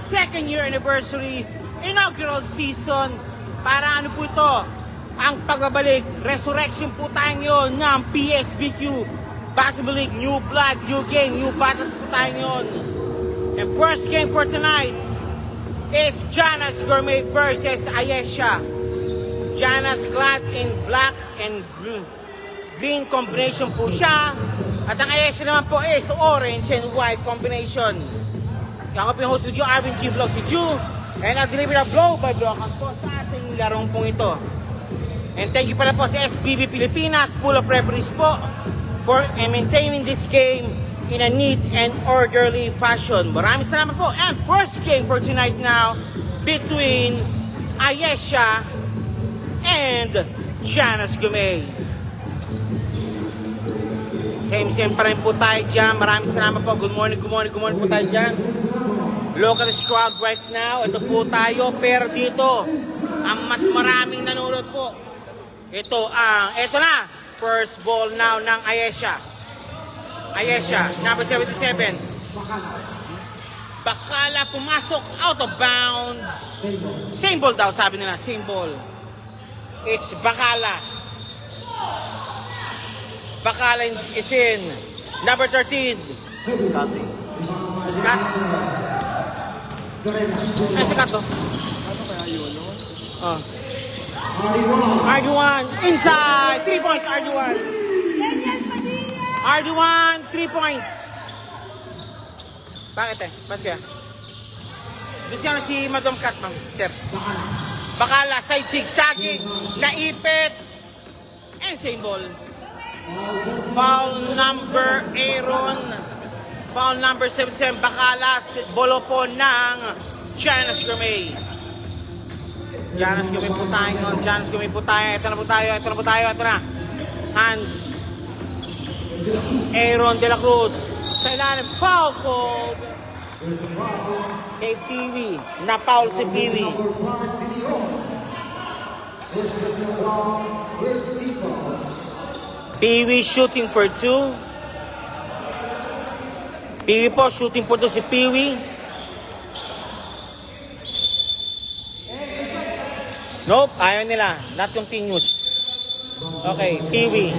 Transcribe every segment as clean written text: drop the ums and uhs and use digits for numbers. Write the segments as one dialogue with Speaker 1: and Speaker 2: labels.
Speaker 1: second year anniversary inaugural season. Para ano po ito? Ang pagbabalik, resurrection po tayo ngayon ng PSBQ Basketball League. New blood, new game, new battles po tayo ngayon. And first game for tonight is Gianna's Gourmet versus Ayesha. Gianna's clad in black and green combination po siya. At ang Ayesha naman po is orange and white combination. Ako po yung host with you, Arvin G. Vlog si Ju. And I'll-deliver a blow by blow po sa ating larong pong ito. And thank you pala po sa SBB Pilipinas, full of referees po, for maintaining this game in a neat and orderly fashion. Maraming salamat po. And first game for tonight now between Ayesha and Gianna's Gourmet. Same pa rin po tayo dyan. Maraming salamat po. Good morning po tayo dyan. Look at the crowd right now. Ito po tayo. Pero dito, ang mas maraming nanonood po. Ito na. First ball now ng Ayesha. Ayesha, number 77. Bakala pumasok out of bounds. Same ball daw, sabi nila. Same ball. It's Bakala. Bakala is in. Number 13. Sikat. Ay, sikat to.
Speaker 2: Ano kaya yun, no?
Speaker 1: RD1 inside. 3 points, RD1. RD1, 3 points. Bakit Bakit kaya? Doon siya si Madam Kat, ma'am. Sir. Bakala, side zigzagging. Naipit. And same ball. Foul number Aaron. Foul number 77. Bakala. Bolo po ng Gianna's Gourmet. Gianna's Gourmet po tayo ngayon. Gianna's Gourmet po tayo. Ito na po tayo. Ito na. Hands. Aaron De La Cruz. Sa ilalim. Foul called. Kay Peewee. Na-foul si Peewee. Peewee shooting for 2. Peewee po shooting for 2 si Peewee. Nope, ayaw nila. Not continuous. Okay, Peewee.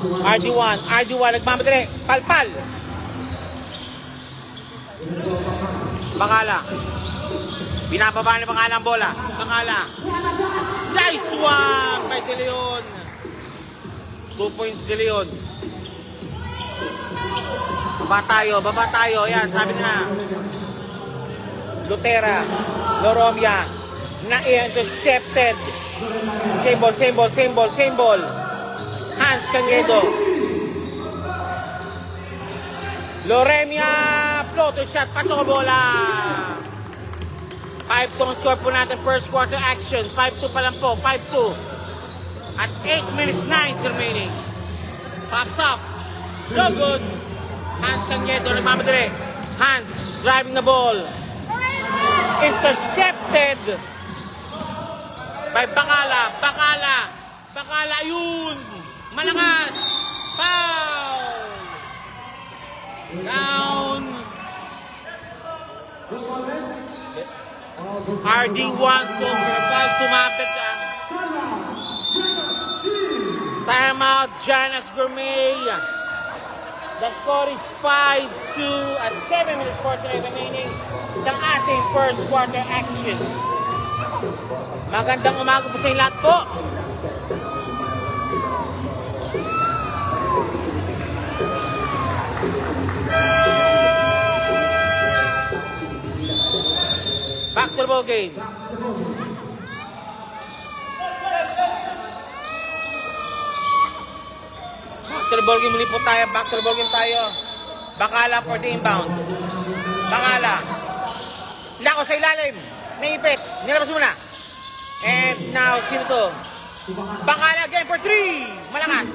Speaker 1: RD1, nagmamadali. Palpal. Bakala. Binababa ni Bakala ang bola. Bakala. Nice one by De Leon. 2 points De Leon. Baba tayo. Yan, sabi nila. Lutera. Loromia. Na-intercepted. Same ball. Hans Cañedo. Loremia. Floater shot. Pasok ang bola. 5-2 ang score po natin. First quarter action. 5-2 pa lang po. 5-2. At 8 minutes 9 remaining. Pops up. No good. Hans Cañedo. Nagmamadali. Hans driving the ball. Intercepted by Bakala. Bakala yun. Malakas. Foul. Down. RD1 foul. Sumapit ka. Timeout. Gianna's Gourmet. The score is 5-2 at 7 minutes 49 remaining sa ating first quarter action. Magandang umaga po sa inyo lahat po. Back to the ball game. Back to the ball game muli po tayo. Back to the ball game tayo. Bakala for the inbound. Bakala. Lako sa ilalim. Naipit. Nilabas mo na. And now, sino to? Bakala game for 3. Malakas.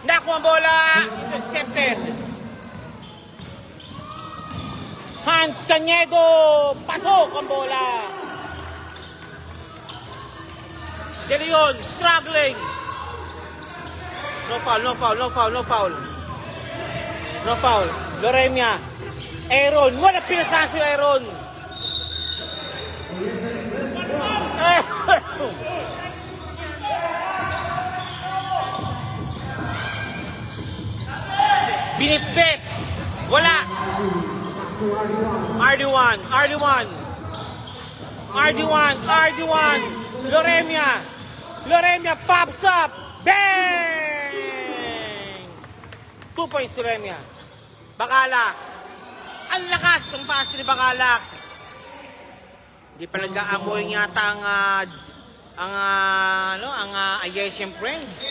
Speaker 1: Nakuha ang bola. Intercepted. Hans Cañedo. Pasok ang bola. De Leon struggling. No foul. Loremia. Aaron. Wala pinasahan si Aaron. Leon. Binitbit. Wala. RD1. RD1. RD1. RD1. Loremia. Loremia pops up. Bang! 2 points Loremia. Bakala. Ang lakas ng pass ni Bakala. Hindi pa nag-aamoy yata ang Ayesian Friends.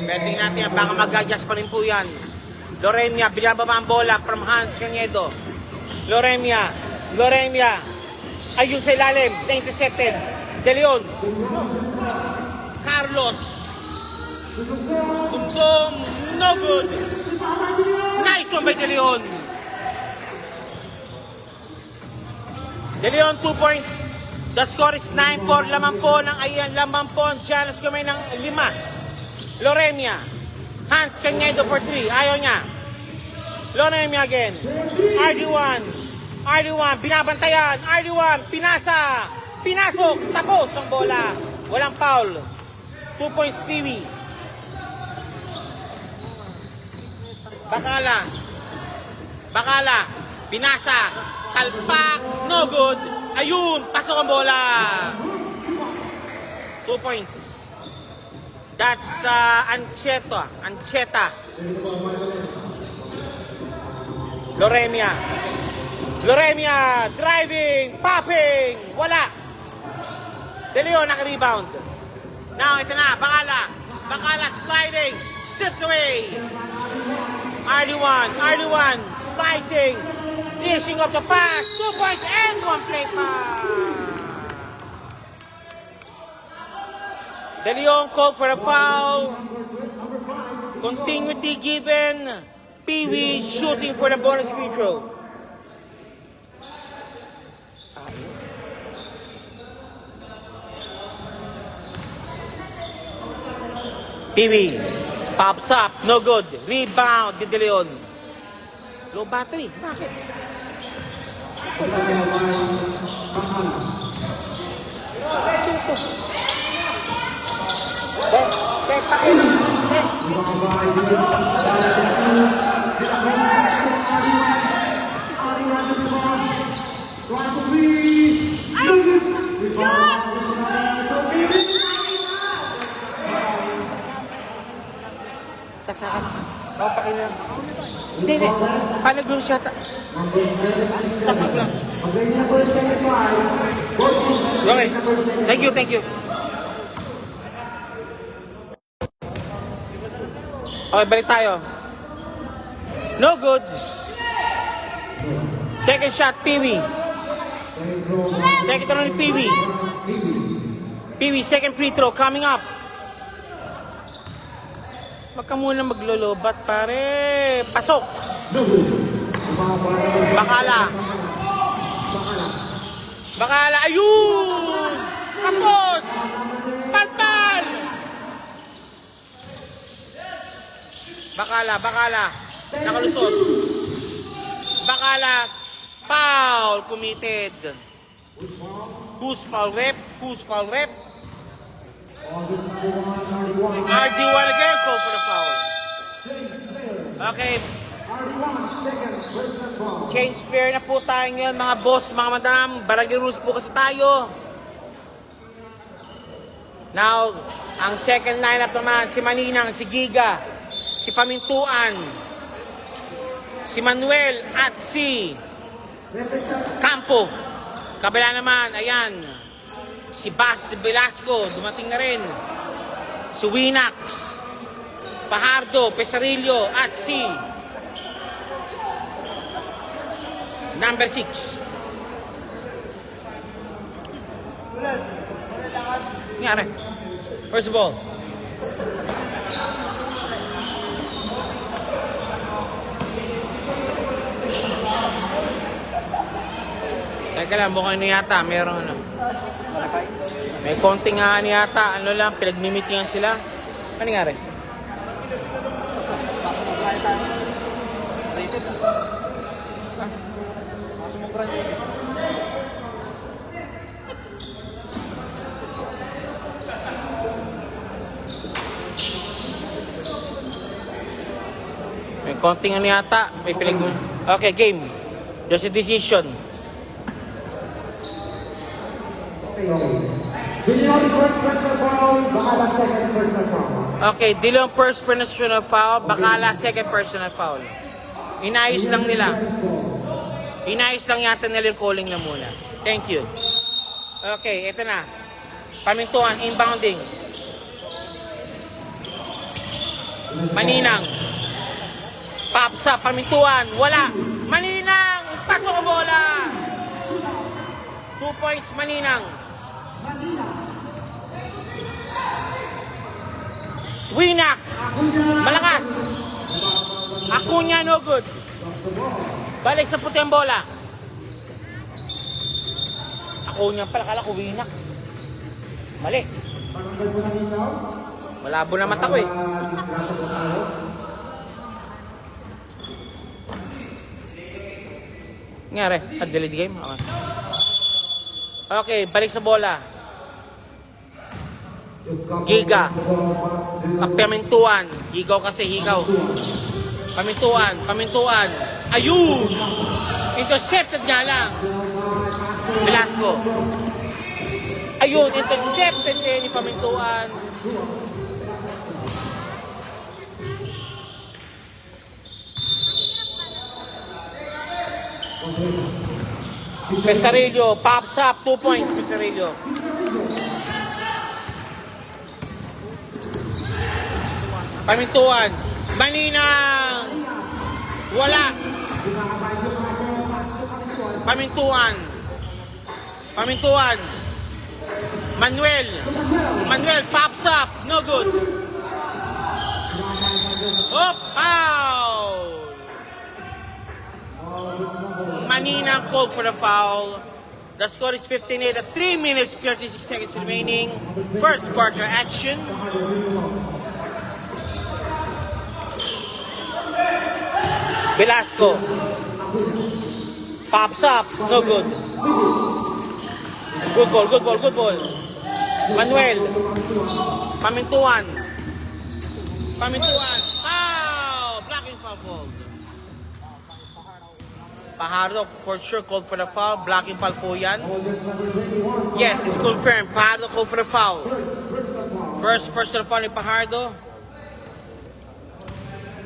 Speaker 1: Pero tingnan natin, baka mag-adjust pa rin po yan. Loremia, binababa ang bola from Hans Canedo. Loremia, Loremia. Ayun sa ilalim, na-intercepted. De Leon. Carlos. Tungtong, no good. Nice one by De Leon. De Leon, 2 points. The score is 9-4. Laman po ng ayan, laman po ang challenge kamay ng 5. Loremia. Hans Canedo for 3. Ayaw niya. Loremia again. RD1. RD1. Binabantayan. RD1. Pinasa. Pinasok. Tapos ang bola. Walang foul. 2 points Piwi. Bakala. Bakala. Pinasa. Talpak. No good. Ayun. Pasok ang bola. 2 points. That's Ancheta. Ancheta. Loremia. Loremia. Driving. Popping. Wala. De Leon naka-rebound. Now, ito na. Bakala. Bakala sliding. Stripped away. RD1. RD1. Slicing. Dishing up the pass. 2 points and 1 play pass. De Leon called for a foul. Continuity given. Peewee shooting for the bonus free throw. Peewee pops up, no good. Rebound, De Leon. Low battery, bakit? Saksakan. Oh, pakilang. Hindi. Panagulong siya. Saksak lang. Okay. Thank you. Okay, balik tayo. No good. Second shot, Peewee. Second throw ni Peewee. Peewee, second free throw coming up. Wag ka muna maglolobat, pare. Pasok. Bakala. Bakala. Ayun! Tapos! Palpal! Bakala. Nakalusot. Bakala. Foul committed. Who's foul rep? RD1 again, call for the foul. Okay. Change pair na po tayo ngayon, mga boss, mga madam. Barangay rules po kasi tayo. Now, ang second lineup naman, si Maninang, si Giga, si Pamintuan, si Manuel, at si Campo. Kabila naman, ayan, si Bas Velasco, dumating na rin. Si Winax, Pajardo, Pesarillo, at si number 6. Nangyari. First of all. Teka lang, mukhang ano yata, mayroong ano. May konting ano yata, ano lang, pinagmimitingan sila. Ano nangyari? Konting ano yata. May pinag... Okay, game. There's a decision. Okay, Dillon first personal foul, Bacala second personal foul. Inayos lang nila. Inayos lang yata nila yung calling na muna. Thank you. Okay, eto na. Pamintuan, inbounding. Maninang. Papsa, pamintuan. Wala. Maninang! Pasok ang bola! 2 points, Maninang. Winak! Malakas! Acuña, no good. Balik sa puti ang bola. Acuña pala, kala ko Winak. Mali. Malabo na mata ko eh. Nangyari? Delete game? Okay. Okay, balik sa bola. Giga. Pamintuan. Higaw kasi, higaw. Pamintuan, pamintuan. Ayun! Intercepted nga lang. Velasco. Ayun, intercepted ni Pamintuan. Pesarillo, pops up, 2 points, Pesarillo. Pamintuan, Maninang, wala. Pamintuan, Pamintuan, Manuel, Manuel, pops up, no good. Oh, foul. Maninang called for the foul. The score is 15-8 at 3 minutes 36 seconds remaining. First quarter action. Velasco. Pops up. No good. Good ball, good ball, good ball. Manuel. Pamintuan. Pamintuan. Foul! Blocking foul called. Pajardo for sure called for the foul. Blocking foul po yan. Yes, it's confirmed. Pajardo called for the foul. First personal foul ni Pajardo.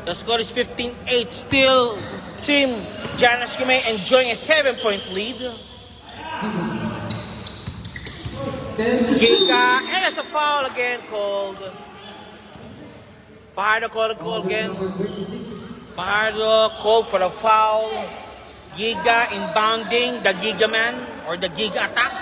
Speaker 1: The score is 15-8. Still, Team Giannis Escrime enjoying a 7-point lead. Giga, and it's a foul again called. Pajardo called a call again. Pajardo called for the foul. Giga inbounding, the Giga man, or the Giga attack.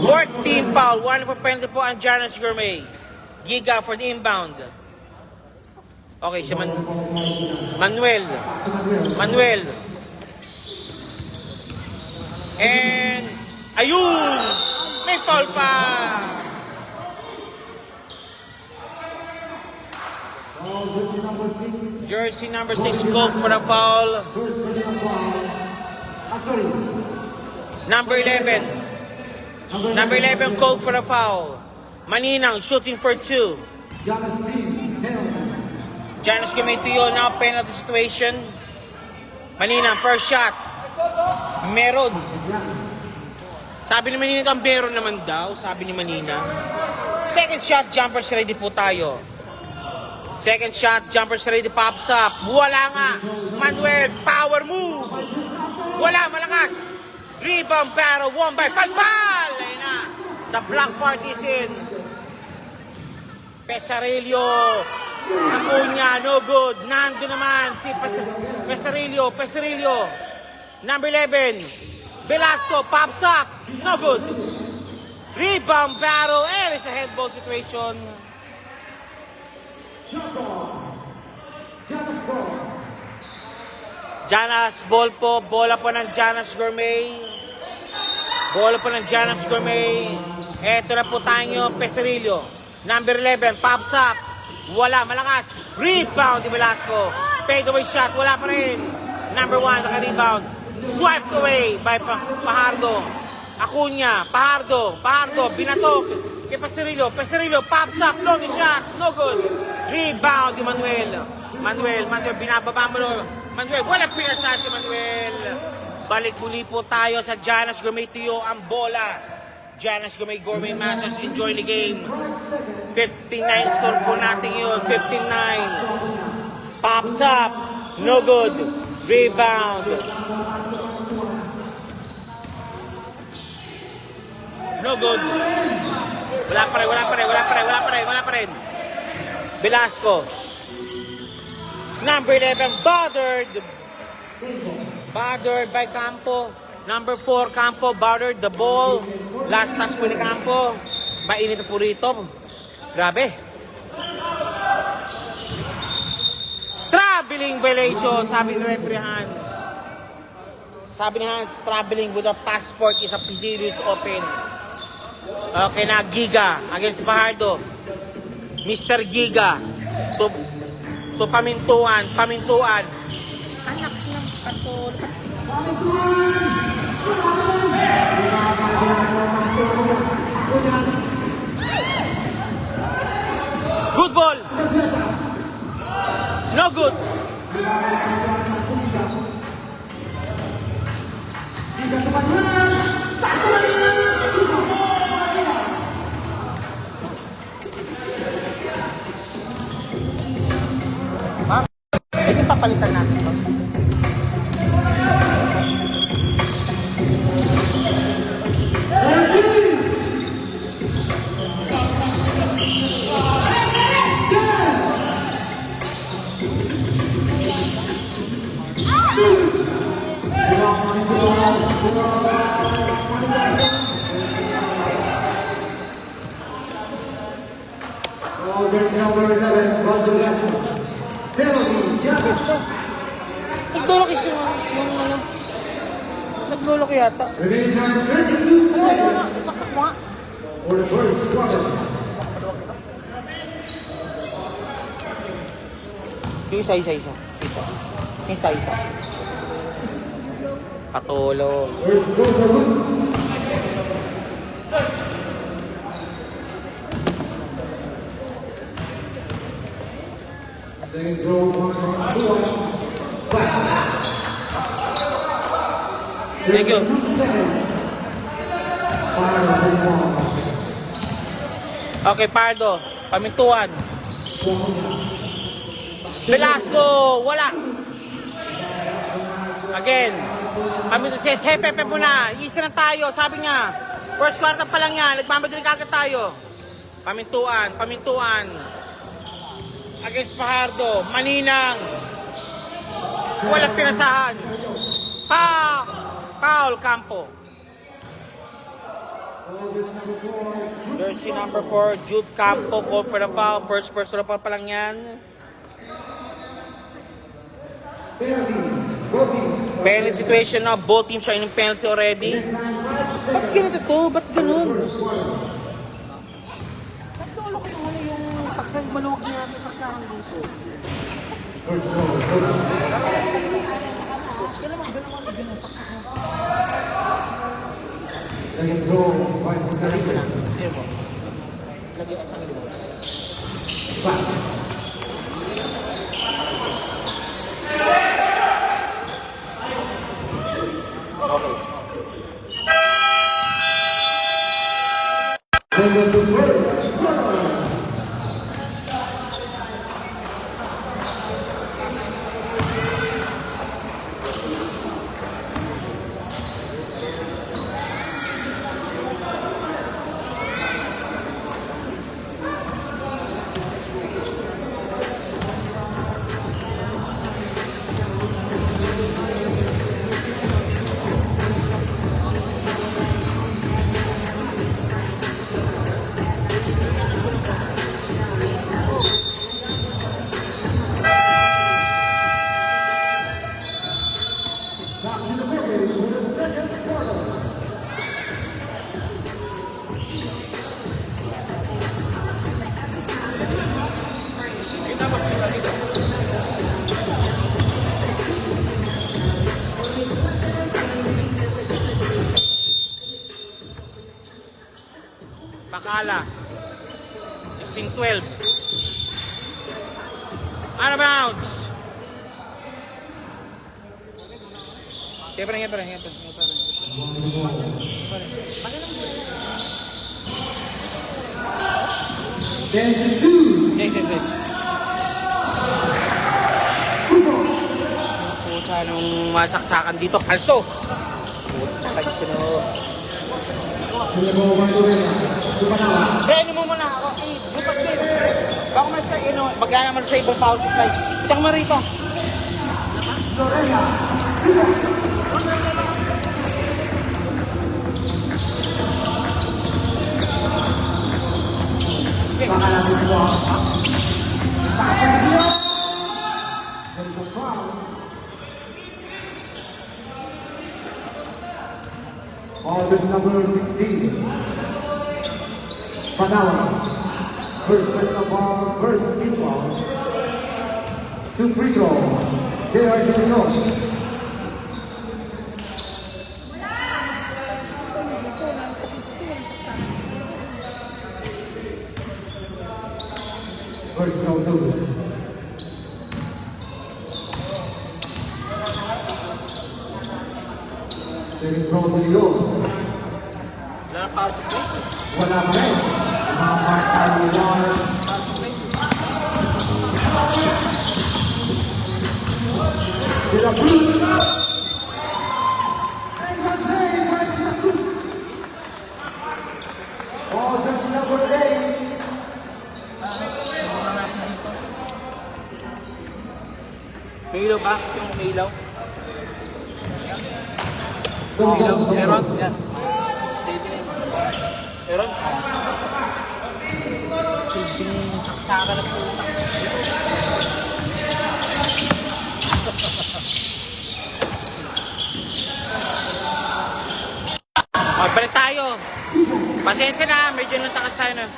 Speaker 1: Fourth team foul. One for penalty po ang Giannis Gourmet. Giga for the inbound. Okay, si Manuel. Manuel. And, ayun! May foul pa! Jersey number 6 called for the foul. Number 11. Number 11 called for the foul. Maninang shooting for 2. Giannis Gumituyo now penalty situation. Maninang first shot. Meron. Sabi ni Manina, meron naman daw. Sabi ni Manina. Second shot, jumpers ready po tayo. Second shot, jumpers ready, pops up. Wala nga. Manuel, power move. Wala, malakas. Rebound battle, won by Palpal. Ayun na. The block party is in. Pesarillo. Acuña, no good. Nando naman si Pesarillo. Pesarillo. Number 11. Velasco, pops up. No good. Rebound battle. And it's a head ball situation. Giannis ball po. Bola po ng Giannis Gourmet. Bola po ng Giannis Gourmet. Eto na po tayo Pesarillo. Number 11. Pops up. Wala. Malakas. Rebound ni Velasco. Fade away shot. Wala pa rin. Number 1. Naka-rebound. Swiped away by Pajardo. Acuña. Pajardo. Pajardo. Binatok. Kay Paserillo, pops up, long shot, no good. Rebound ni Manuel, binababa mo lo. Manuel, wala pinasa si Manuel. Balik muli po tayo sa Giannis Gourmet Tuyo ang bola. Giannis Gourmet Masters, enjoy the game. 59 score po natin yun, 59. Pops up, no good. Rebound. No good. Wala pa rin. Velasco. Number 11, bothered by Campo. Number 4, Campo, bothered the ball. Last touch po ni Campo. Mainit po rito. Grabe. Traveling violation, sabi ni referee Hans. Sabi ni Hans, traveling with a passport is a serious offense. Okay na, Giga against Fajardo. Mr. Giga to pamintuan. Anak ng katol. Good ball. No good. Ito papalitan natin ito.
Speaker 2: There's number 11, Rodriguez.
Speaker 1: Naglolo kasi yung ano. Naglolo ko yata.
Speaker 2: Remaining time 32 seconds
Speaker 1: Saksak mo nga.
Speaker 2: for the first quarter.
Speaker 1: Yung isa. Patulo.
Speaker 2: First quarter. Second throw,
Speaker 1: Thank you.
Speaker 2: 32 seconds. Para the ball.
Speaker 1: Okay, Pardo. Pamintuan. Velasco, wala. Again. Pamintuan. Says, hey, Pepe muna. Isa na tayo. Sabi niya. First quarter pa lang yan. Nagmamadaling kagad tayo. Pamintuan. Against Fajardo. Maninang. Walang pinasahan. Foul Campo. Jersey number 4, Jude Campo, call for the foul. First personal foul pa lang yan. Penalty situation na, both teams are in penalty already. Ba't ganito to? Ba't ganun? Ba't lolo ko yung saksan, maluwag niya natin saksahan dito?
Speaker 2: Second throw, by Pasarico. Pass. And then the first quarter.
Speaker 1: Bakala. in 12. Out of bounds. Siyempre.
Speaker 2: Then the shoe.
Speaker 1: Sige. Puta nung masaksakan dito, kalso. Puta kayo sino.
Speaker 2: Bulabaw Bandurena. Pumanawa.
Speaker 1: Breno mo muna ako. Butak din. Baka man sa magkakaman sa ibang power supply. Ito ka rito.
Speaker 2: Lorena. Baka natin po. Pasok niya. There's a foul. Always number 15. Panawa. First personal ball, first team ball. Two free throw. They are getting on. Personal two. Second throw to Leon.
Speaker 1: Wala na power supply.
Speaker 2: Wala pa rin. Mga marka ni Leon.
Speaker 1: Power supply.
Speaker 2: De La Cruz. And the day by De La Cruz. Oh, that's number 8.
Speaker 1: May ilaw ba? Yung may ilaw?
Speaker 2: Go, go, go,
Speaker 1: Meron?
Speaker 2: go.
Speaker 1: Yan. Steady na yun. Meron? Silbing saksakan na puta. Okay, balik tayo. Pasensya na, medyo natakas tayo na.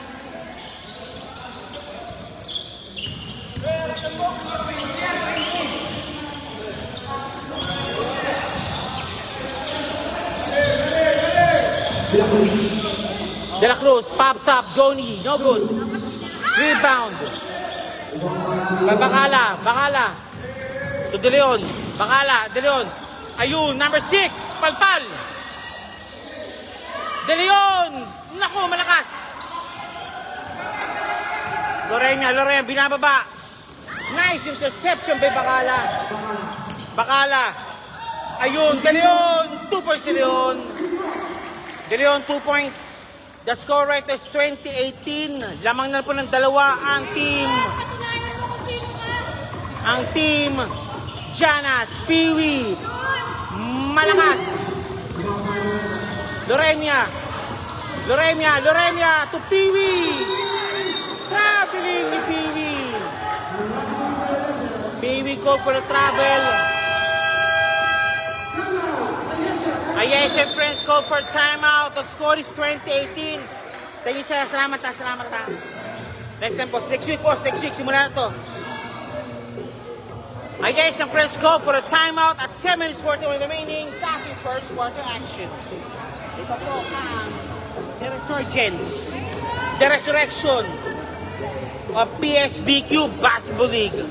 Speaker 2: De La Cruz.
Speaker 1: De La Cruz pops up, Johnny, no good. Rebound. Bakala. To De Leon. De Leon. Ayun, number 6, palpal. De Leon. Naku, malakas. Lorena, binababa. Nice interception by Bakala. Ayun, De Leon. 2 points De Leon. De Leon, 2 points. The score right is 20-18. Lamang na po ng dalawa ang team Janas, Piwi, malakas. Loremia to Piwi. Traveling ni Piwi. Piwi call for the travel. ISM Friends call for timeout. The score is 20-18. Thank you, sir. Salamat ha. Next time po. Next week. Simula na to. ISM Friends call for a timeout at 7 minutes 41 remaining sa ating first quarter action. Ito po ang The Resurgence. The Resurrection of PSBQ Basketball League.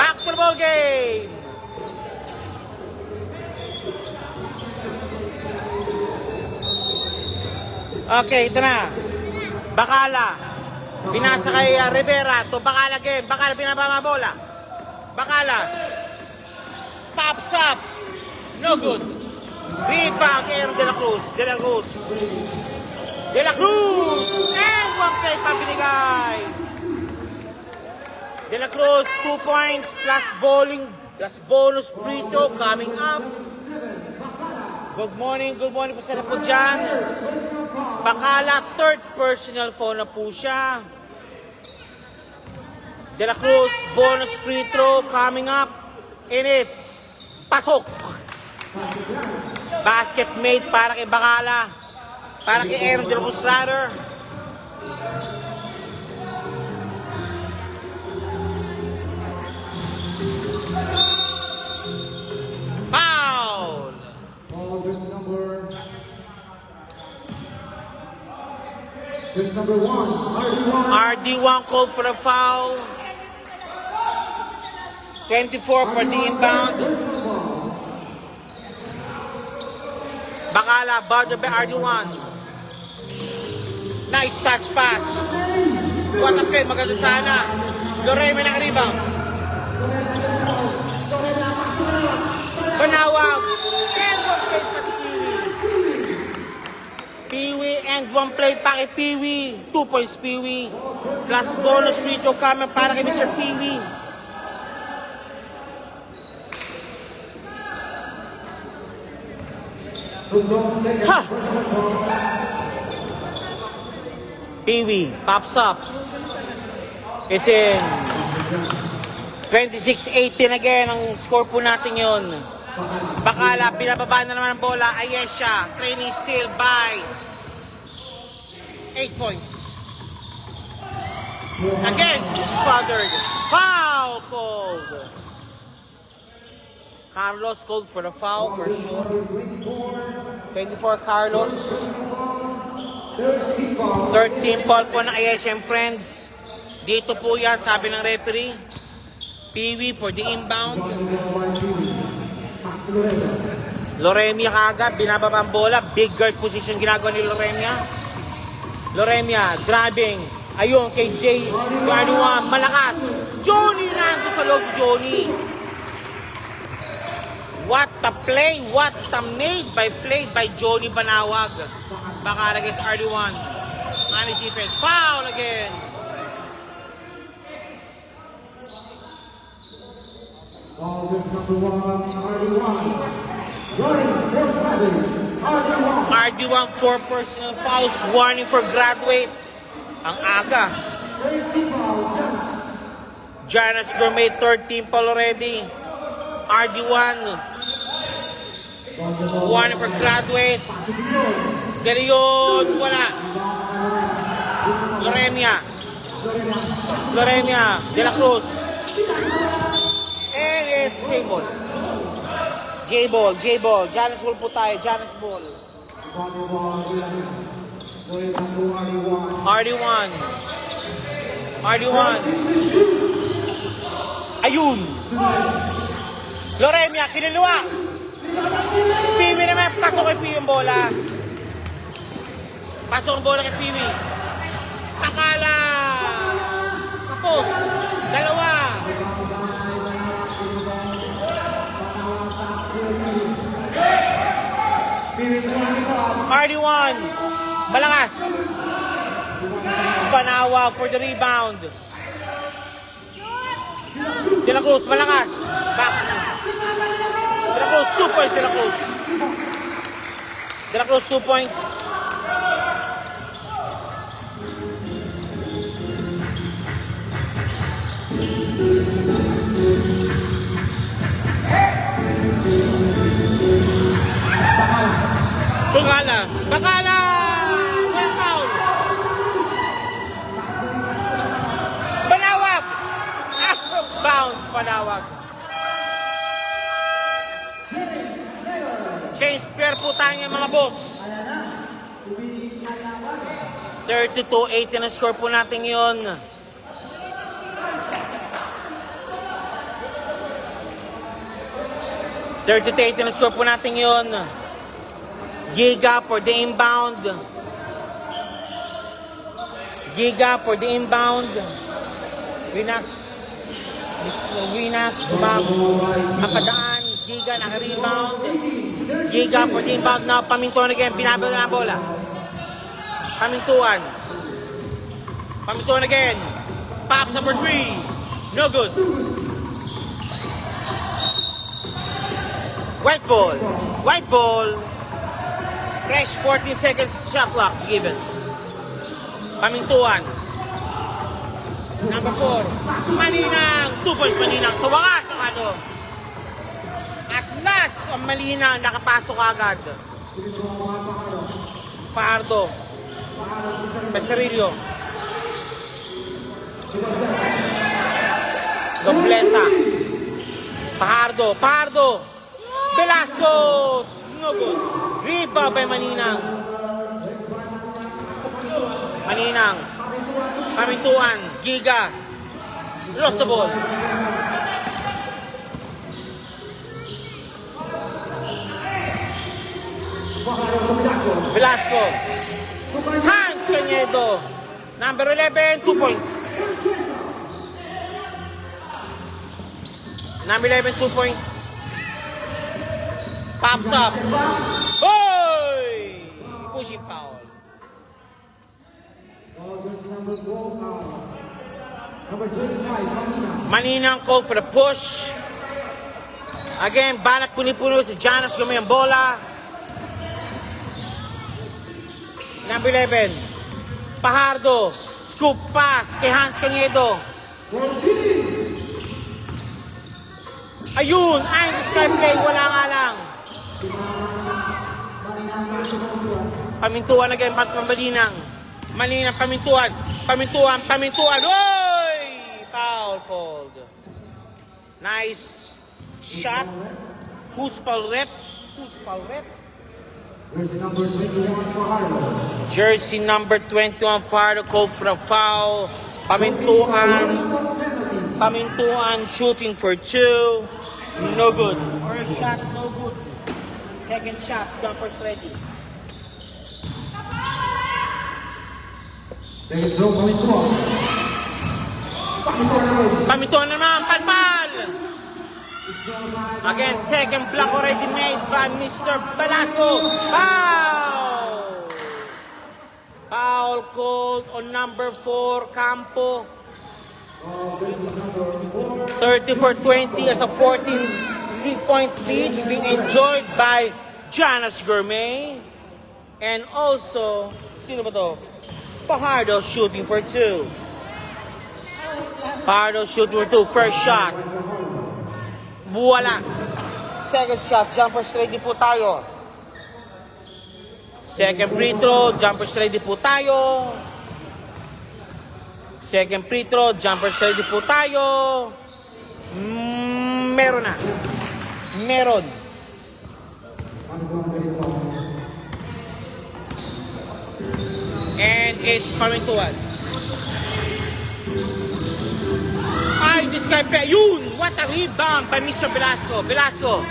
Speaker 1: Basketball game. Okay, ito na. Bakala. Binasa kay Rivera. To Bakala game. Bakala pinabama bola. Bakala. Pops up. No good. Rebound kay De La Cruz. And one play pa binigay. De La Cruz, 2 points plus bonus free throw coming up. Good morning po sa po dyan. Bakala, third personal foul na po siya. De La Cruz, bonus free throw coming up. And it's pasok. Basket made para kay Bakala. Para kay Aaron De La Cruz rather.
Speaker 2: First number 1, RD1.
Speaker 1: RD1 called for a foul. 24 for the inbound. Bakala, bounded by RD1. Nice touch pass. What a play, maganda sana. Lorey may naka-rebound. Banawag. And one play pa si Peewee. And one play pa kay Peewee. 2 points Peewee. Plus bonus free throw coming para kay Mr. Peewee. Ha! Peewee pops up. It's in. 26-18 again ang score po natin yun. Bakala, binababa na naman ang bola. Ayesha, training still by 8 points. Again, fathered. Foul called. Carlos called for the foul for sure. 24 Carlos. 13 foul po ng Ayesha and friends. Dito po yan, sabi ng referee. Peewee for the inbound. Loremia kagad, binababa ang bola. Big guard position ginagawa ni Loremia. Loremia, grabbing. Ayun, kay Jay. Guardian, malakas. Johnny Rando sa loob, Johnny. What a play, what a play by Johnny Banawag. Baka against RD1. Managed defense, foul again.
Speaker 2: Ball is number 1, RD1. Running for graduate, RD1.
Speaker 1: RD1 4 personal fouls, warning for graduate. Ang aga.
Speaker 2: 30 foul, Janas.
Speaker 1: Janas Gourmet, 13 foul already. RD1, warning for graduate. Galion, wala. Loremia. De La Cruz. And it's J-Ball. Janis Ball po tayo, Janis Ball. RD1. Ayun. Loremia, kinuluwa. Peewee naman, pasok kay Peewee yung bola. Pasok ang bola kay Peewee. Takala. Tapos. Dalawa. RD1. Malakas. Banawag for the rebound. De La Cruz, malakas. Back. De La Cruz, 2 points, De La Cruz. De La Cruz, 2 points. Bakala! Walang foul! Banawag! Bounce, Banawag. Change player po tayo mga boss. 32-8 na score po natin yun. 32-8 na score po natin yun. Giga for the inbound. Winax, napadaan. Giga, naka-rebound. Giga for the inbound na Pamintuan again. Pinabal na bola. Pamintuan again. Pops number 3. No good. White ball. Fresh 14 seconds shot clock given. Pamintuan. Number 4. Maninang. 2 points Maninang. Sa wakas ang ano. At last ang Maninang nakapasok agad. Pardo. Pesarillo. Doblesa. Pardo. Velasco. No good. Rebound by Maninang. Maninang. Pamintuan. Giga. Lost the ball. Velasco. Hans Cañedo. Number 11, 2 points. Number 11, 2 points. Pops up. Oy! Pushing foul.
Speaker 2: Number 25,
Speaker 1: Maninang called for the push. Again, banat puni-puno si Janas Gomez ang bola. Number 11, Pajardo. Scoop pass kay Hans Cañedo. Ayun, ay, sky play, wala nga lang. Pamintuan again, Maninang. Maninang, pamintuan. Pamintuan. Oy! Foul called. Nice shot. Who's foul rep?
Speaker 2: Jersey number 21, Fajardo.
Speaker 1: Jersey number 21, Fajardo called for a foul. Pamintuan shooting for 2. No good. First shot, no good. Second shot, jumpers ready.
Speaker 2: Second throw, Pamintuan.
Speaker 1: Pamintuan naman, palpal! Again, second block already made by Mr. Velasco. Foul! Foul called on number 4, Campo. 30-20 as a 14-point lead being enjoyed by Janas Gourmet. And also, sino ba to? Fajardo shooting for 2. Fajardo shooting for 2. First shot. Buwala. Second shot. Jumpers ready po tayo. Second free throw. Jumpers ready po tayo. Second free throw. Jumpers ready po tayo. Meron na. Meron. And it's Pamintuan. Ay, this guy, yun! What a rebound by Mr. Velasco. Velasco.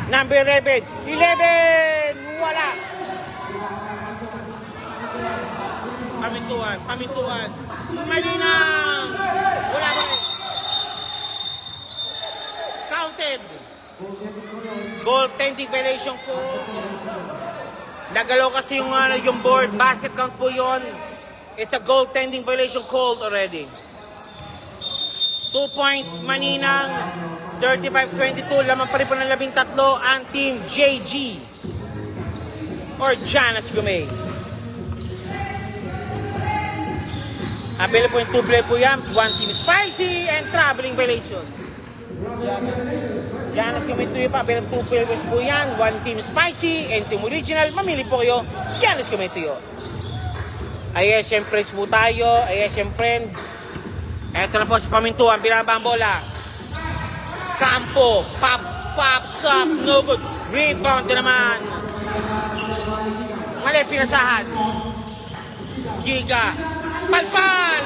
Speaker 1: Number 11. 11! Wala. Pamintuan. Maninang! Wala ba rin? Counted. Goaltending violation po. Nagalaw kasi yung board. Basket count po yun. It's a goaltending violation called already. 2 points, Maninang. 35-22. Lamang pa rin po ng 13 ang team JG. Or Janas Gomez. Available po yung 2 play po yan. 1 team spicy and traveling violation. Janas Gomez tuyo pa. Available 2 players po yan. 1 team spicy and team original. Mamili po kayo. Janas Gomez tuyo. ISM friends po tayo. ISM friends. Eto na po si Pamintuan, binaba ang bola. Campo, pops up, no good. Rebound din naman. Mali, pinasahan. Giga, palpal!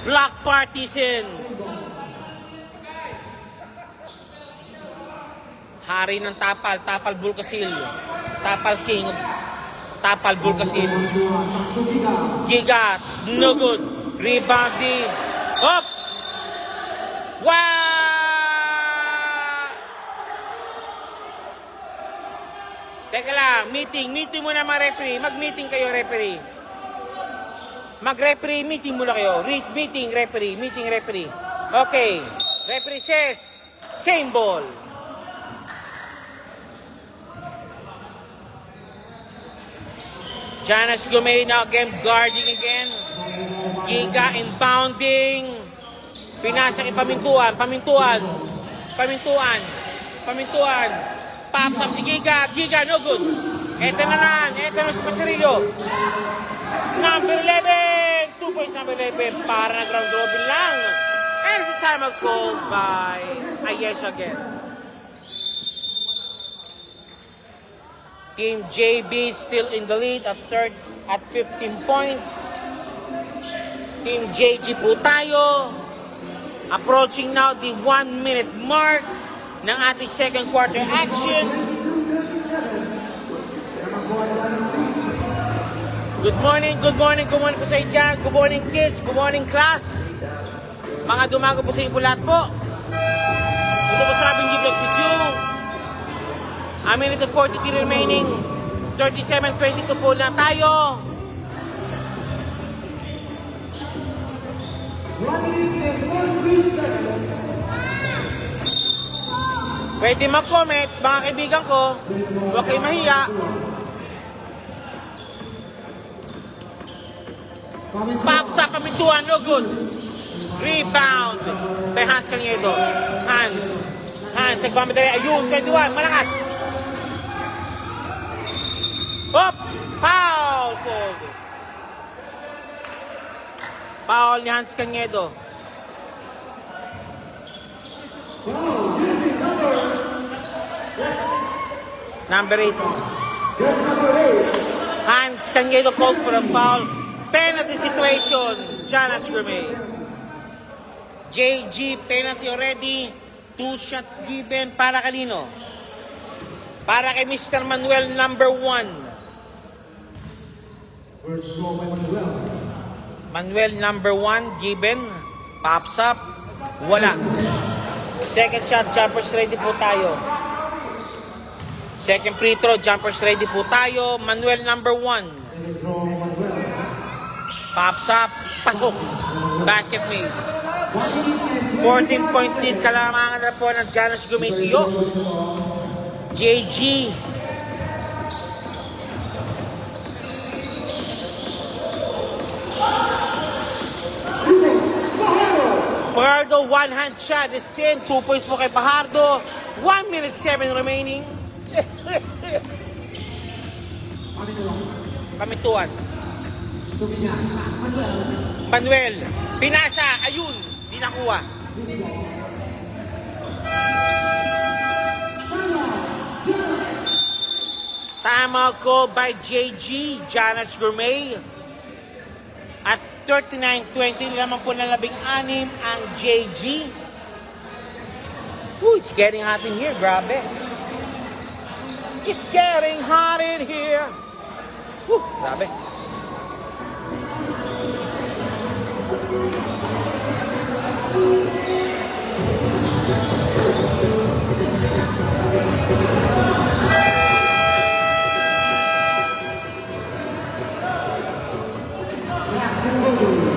Speaker 1: Block partisan. Hari ng Tapal Bulkasil. Tapal King. Tapal Bulkasil. Giga, no good. Rebound din. Hop! Wow! Teka lang, meeting muna mga referee. Mag-meeting kayo, referee. Mag-referee, meeting muna kayo. Meeting, referee. Okay. Referee says, same ball. Janas Gomez now again guarding again. Giga inbounding. Pinasa kay Pamintuan. Pops up si Giga. Giga no good. Eto na si Pasarillo. Number 11. 2 points number 11. Para na ground robin lang. And it's a timeout called by Ayesha again. Team JB still in the lead at third at 15 points. Team JG po tayo. Approaching now the 1 minute mark ng ating second quarter action. Good morning po sa inyo dyan. Good morning kids, good morning class. Mga dumago po sa inyo po lahat po. Ito po sa aming G-Vlog si Ju. A minute and 43 remaining. 37-22 po na tayo. Pwede mag-comment, mga kaibigan ko. Huwag kayo mahiya. Pops up, pamintuan, no good. Rebound. Kay Hans Cañedo. Hans, nagmamadali. Ayun, 21, malakas. Hop! Foul called. Foul ni Hans Cañedo. Number 8. Hans Cañedo called for a foul. Penalty situation. Jonas Gourmet. JG penalty already. 2 shots given para kanino? Para kay Mr. Manuel number 1.
Speaker 2: First goal by Manuel.
Speaker 1: Manuel number 1 given. Pops up. Wala. Second shot, jumpers ready po tayo. Second free throw, jumpers ready po tayo. Manuel number 1.
Speaker 2: Second throw, Manuel.
Speaker 1: Pops up. Pasok. Basket made. 14-point lead. Kalamangan na po ng Jonas Gourmet. JG. Fajardo, one hand shot is in. 2 points po kay Fajardo. 1 minute 7 remaining. Pamituan. Manuel. Pinasa. Ayun. Di nakuha. Tama ko by JG. Jonas Gourmet. At 39-20 naman po na 16 ang JG. Ooh, it's getting hot in here. Grabe. It's getting hot in here. Ooh, grabe.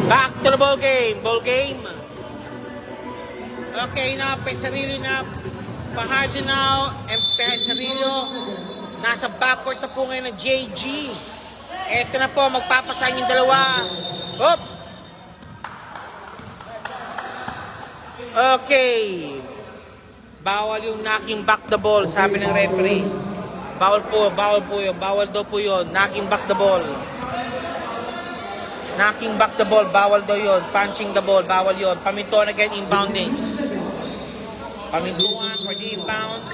Speaker 1: Back to the ball game. Ball game. Okay, na Pesarillo na. Fajardo now. And Pesarillo. Nasa backcourt na po ngayon ng JG. Eto na po. Magpapasahin yung dalawa. Hop! Okay. Bawal yung knocking back the ball. Sabi ng referee. Bawal po yun. Bawal daw po yun. Knocking back the ball. Knocking back the ball, bawal daw yun. Punching the ball, bawal yun. Pamintuan again, inbounding. Pamintuan for the inbound.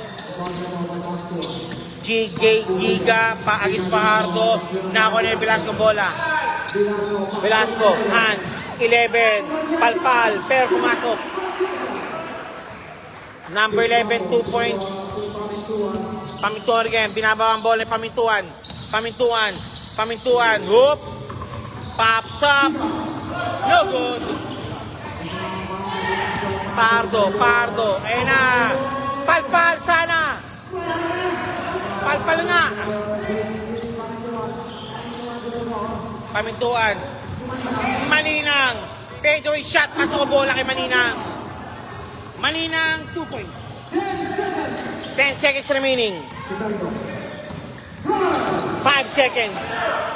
Speaker 1: Giga, paagis Fajardo. Nako na yung Velasco bola. Velasco, hands, 11. Palpal, pero pumasok. Number 11, 2 points. Pamintuan again, binaba ang bola, pamintuan. Hoop. Pops up. No good. Pardo. Ayun na. Palpal sana. Palpal nga. Pamintuan. Maninang. Fadeaway shot. Pasok ang bola kay Maninang. Maninang, 2 points. 10 seconds remaining. 5 seconds.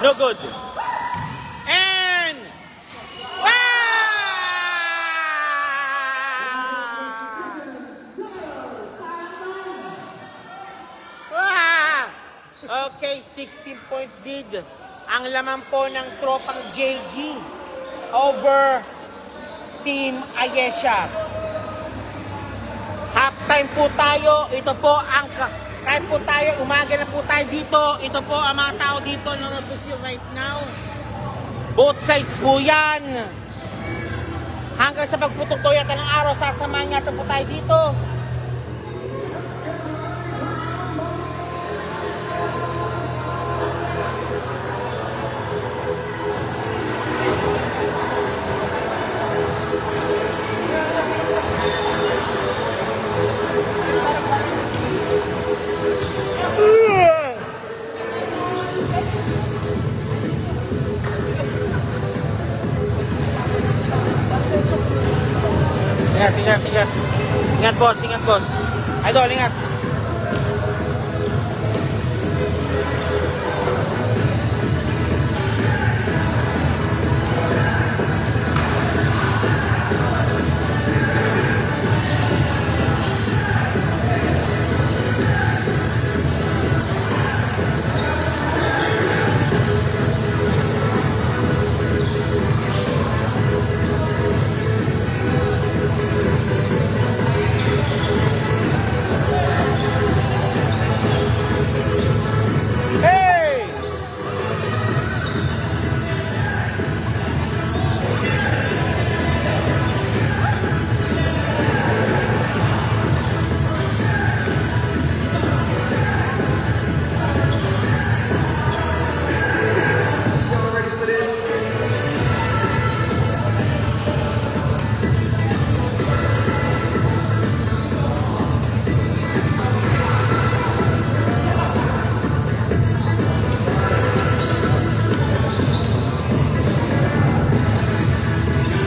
Speaker 1: No good. And okay, 16-point lead ang laman po ng tropang JG over Team Ayesha. Halftime po tayo. Ito po ang Kahit po tayo, umaga na po tayo dito. Ito po ang mga tao dito na po siya right now. Both sides po yan. Hanggang sa pagputok to yata ng araw, sasamahan yata po tayo dito. Ingat. Ingat boss. Idol, ingat.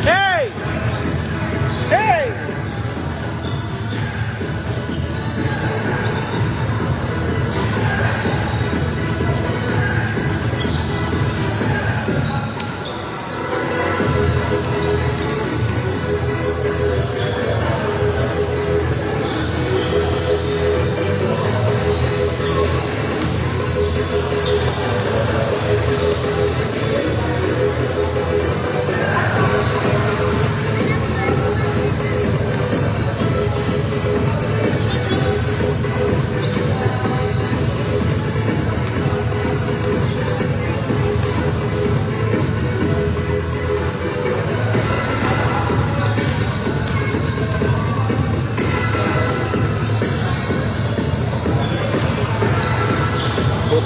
Speaker 1: Hey! Hey! Hey!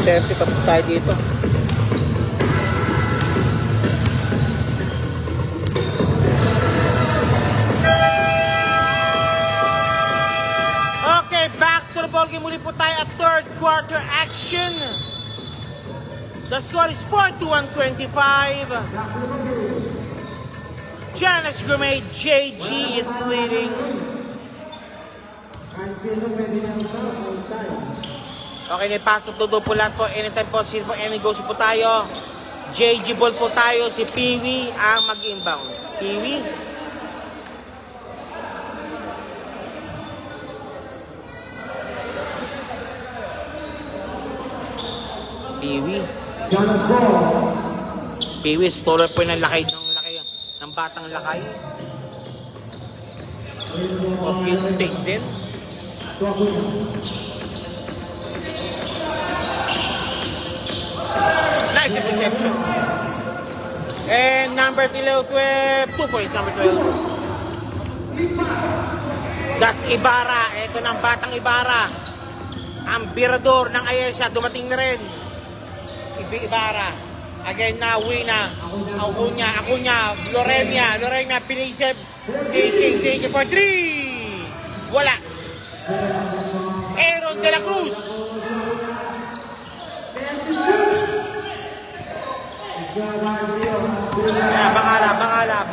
Speaker 1: Buti tapos tayo dito. Okay, back to the ballgame. Muli po tayo at third quarter action. The score is 41-25. Janice Gourmet JG is leading.
Speaker 2: Kahit sino pwede nang sa all time.
Speaker 1: Okay, naipasok todo po lahat po. Anytime po, sino po, any goes po tayo. JG ball po tayo. Si Peewee ang mag-inbound. Peewee.
Speaker 2: Jonas ball.
Speaker 1: Peewee, stoller po ng lakay ng batang lakay. Okay, stake din. Nice interception. And number 12, 2 points, number 12. That's Ibarra. Ito ng batang Ibarra. Ang birador ng Ayesha, dumating na rin. Ibarra. Again na, Wina. Acuña. Loremia, pinisip. Taking for 3. Wala. Aaron De La Cruz.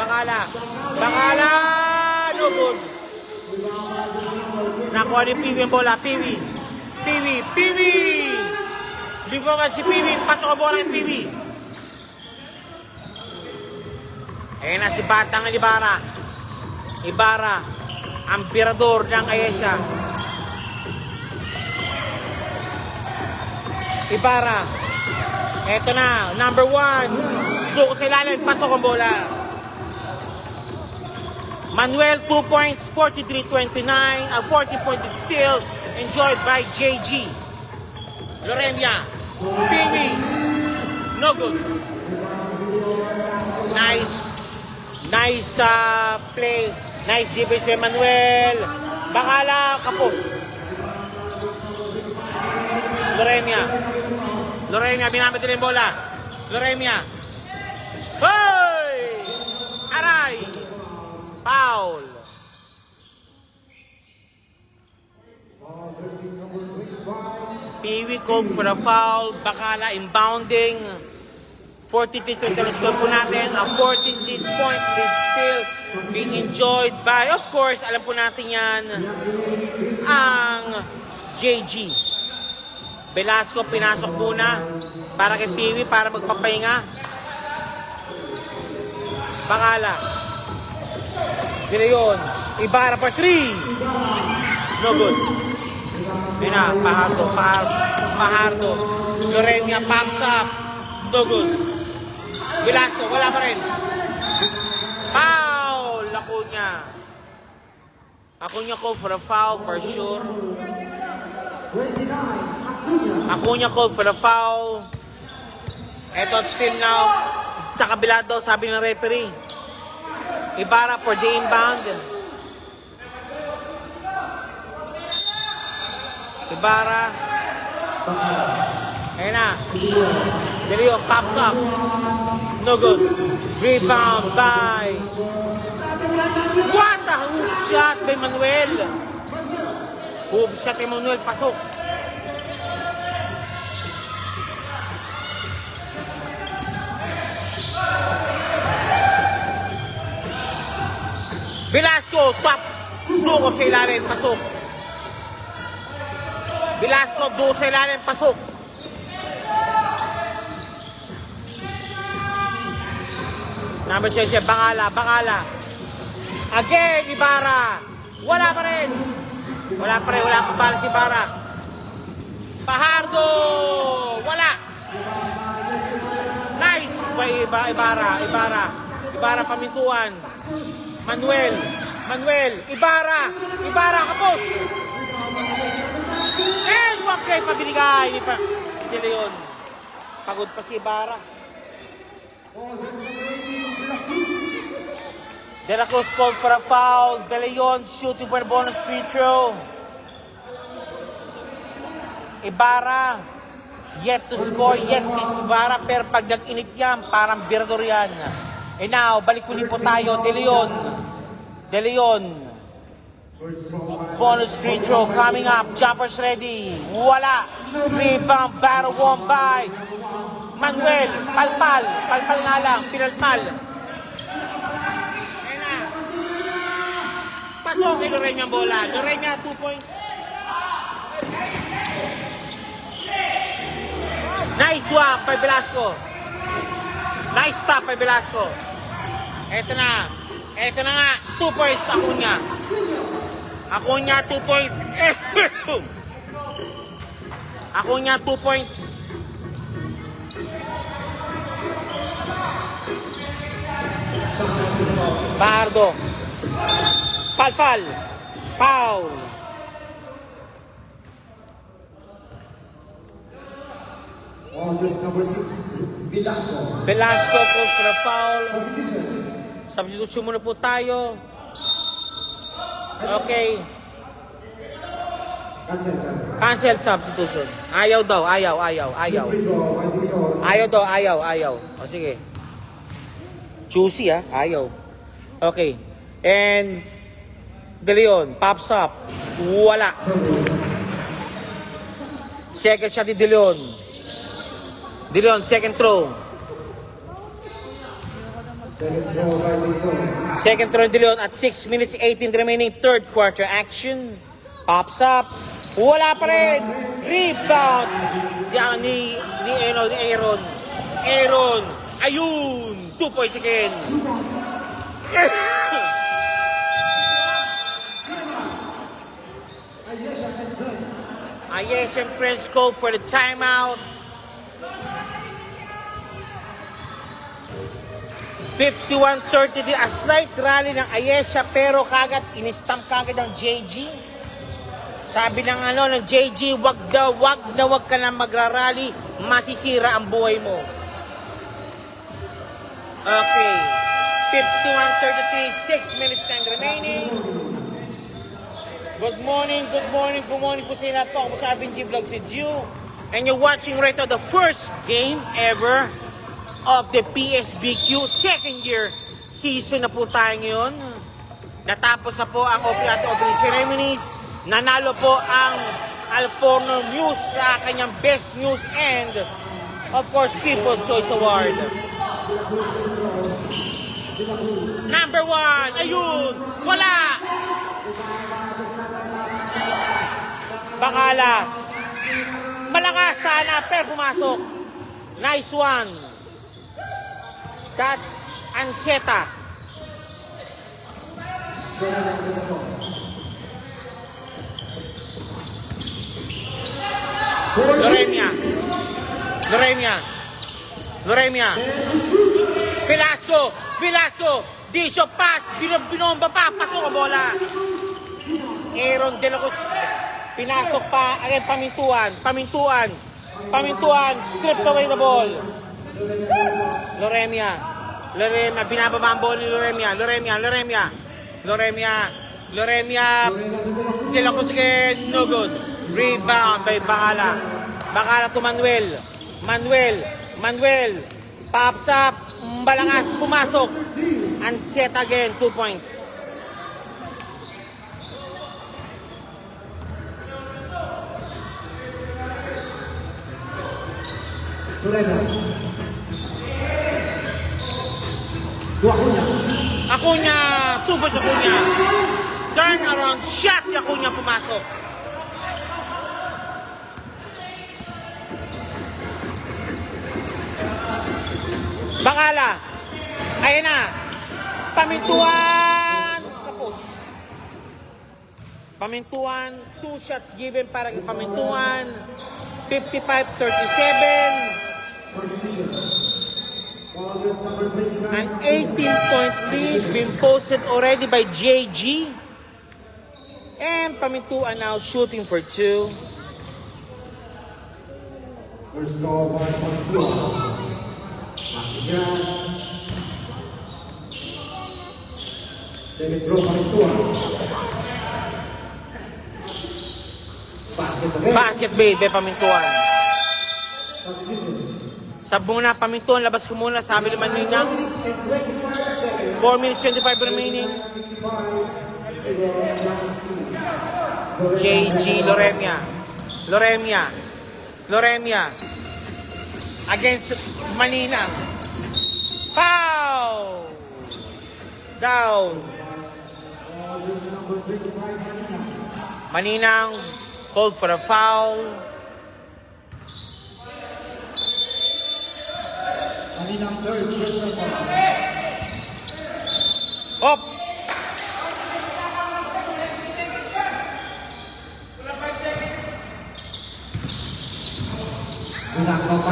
Speaker 1: Bangala. No good. Nakuha ni Peewee ang bola. Peewee. Libangan si Peewee. Pasok ang bola kay Peewee. Ayan na si Batang Ibarra. Ang birador ng Ayesha. Ibarra. Eto na, number 1. Dukot sa ilalim, pasok ang bola. Manuel, 2 points, 43-29, 40 points steal. enjoyed by JG. Loremia, Piwi, no good. Nice play. Nice defense by Manuel. Bakala, kapos. Loremia, binamit din yung bola. Loremia. Hoy! Aray! Foul. Piwi called for a foul. Bakala inbounding. 43-20 na score po natin. Ang 14-point lead still being enjoyed by, of course, alam po natin yan, ang JG. Velasco pinasok muna para kay Piwi para magpapahinga. Bakala. Gila Ibarra for 3. No good. Yun na, Pajardo. Loremia pops up. No good. Velasco, wala pa rin. Foul! Acuña called for a foul for sure. Acuña called for a foul. Eto still now. Sa kabila daw, sabi ng referee. Ibarra for the inbound. Ibarra. Ayan na. De Leon pops up. No good. Rebound by... What a hoop shot by Manuel. Hoop shot by Manuel. Pasok. Velasco, top. Duko sa ilalim. Pasok. Velasco, duko sa ilalim. Pasok. Number 6, Bakala. Again, Ibarra. Wala pa rin. Wala pa bala si Ibarra. Pajardo. Wala. Nice by Ibarra pamintuan. Manuel. Ibarra, kapos. And wag kayo pabinigay. De Leon. Pagod pa si Ibarra. De La Cruz called for a foul. De Leon shooting for a bonus free throw. Ibarra yet to score, yet si Ibarra, pero pag nag-init yan, parang birador yan. And now, balik ulit po tayo. De Leon. Bonus free throw coming up. Jumpers ready. Wala. Rebound, battle won by Manuel. Palpal nga lang. Pinalpal. Ayan na. Pasok kay Loremia ang bola. Loremia, 2 points. Nice one by Velasco. Nice stop by Velasco. Ito na nga. 2 points. Acuña 2 points. Acuña 2 points. Pajardo. Palpal. Foul.
Speaker 2: Number 6,
Speaker 1: Velasco called for a foul. Substitution muna po tayo. Okay. Cancel substitution. Ayaw. O sige. Choosy ayaw. Okay. And De Leon pops up. Wala. Second shot ni De Leon. Second throw. Second throw ni De Leon at 6 minutes 18 remaining third quarter action. Pops up. Wala pa rin. Rebound. Yan ni Aaron. Ayun. 2 points again. Ayes and Prince called for the timeout. 51-30, a slight rally ng Ayesha pero kagad in-stamp kagad ng JG. Sabi ng ng JG, wag ka na magrarally, masisira ang buhay mo. Okay. 51-33, 6 minutes time remaining. Good morning po sa inyo po. Ako sa G Vlog si Ju. And you're watching right now the first game ever of the PSBQ. Second year season na po tayo ngayon. Natapos na po ang opening ceremonies. Nanalo po ang Alforno News sa kanyang Best News and of course People's Choice Award. Number 1, ayun, wala. Bakala. Malakas sana, pero pumasok. Nice one. That's Ancheta. Loremia. Velasco. Dicho pass. Binomba pa. Pasok ang bola. Aaron De La Cruz. Pinasok pa. Again, Pamintuan. Stripped away the ball. Loremia. Binababa ang bola ni Loremia. De La Cruz again. No good. Rebound by Bakala to Manuel. Pops up. Balangas. Pumasok. And set again. 2 points. Acuña. 2 points Acuña. Turn around shot. Acuña pumasok. Bakala. Ayan na. Pamintuan. Tapos. Pamintuan. 2 shots given para kay Pamintuan. 55-37. An 18-point lead been posted already by JG. And Pamintuan now shooting for 2.
Speaker 2: First call by Pamintuan. Semi-throw Pamintuan.
Speaker 1: Basket bait by Pamintuan.
Speaker 2: Substitution.
Speaker 1: Sab muna Pamintuan, labas ko muna. Sabi naman nila 4 minutes 25 remaining. JG Loremia against Manina. Foul! Down. Maninang called for a foul.
Speaker 2: Maninang third, personal foul.
Speaker 1: Up.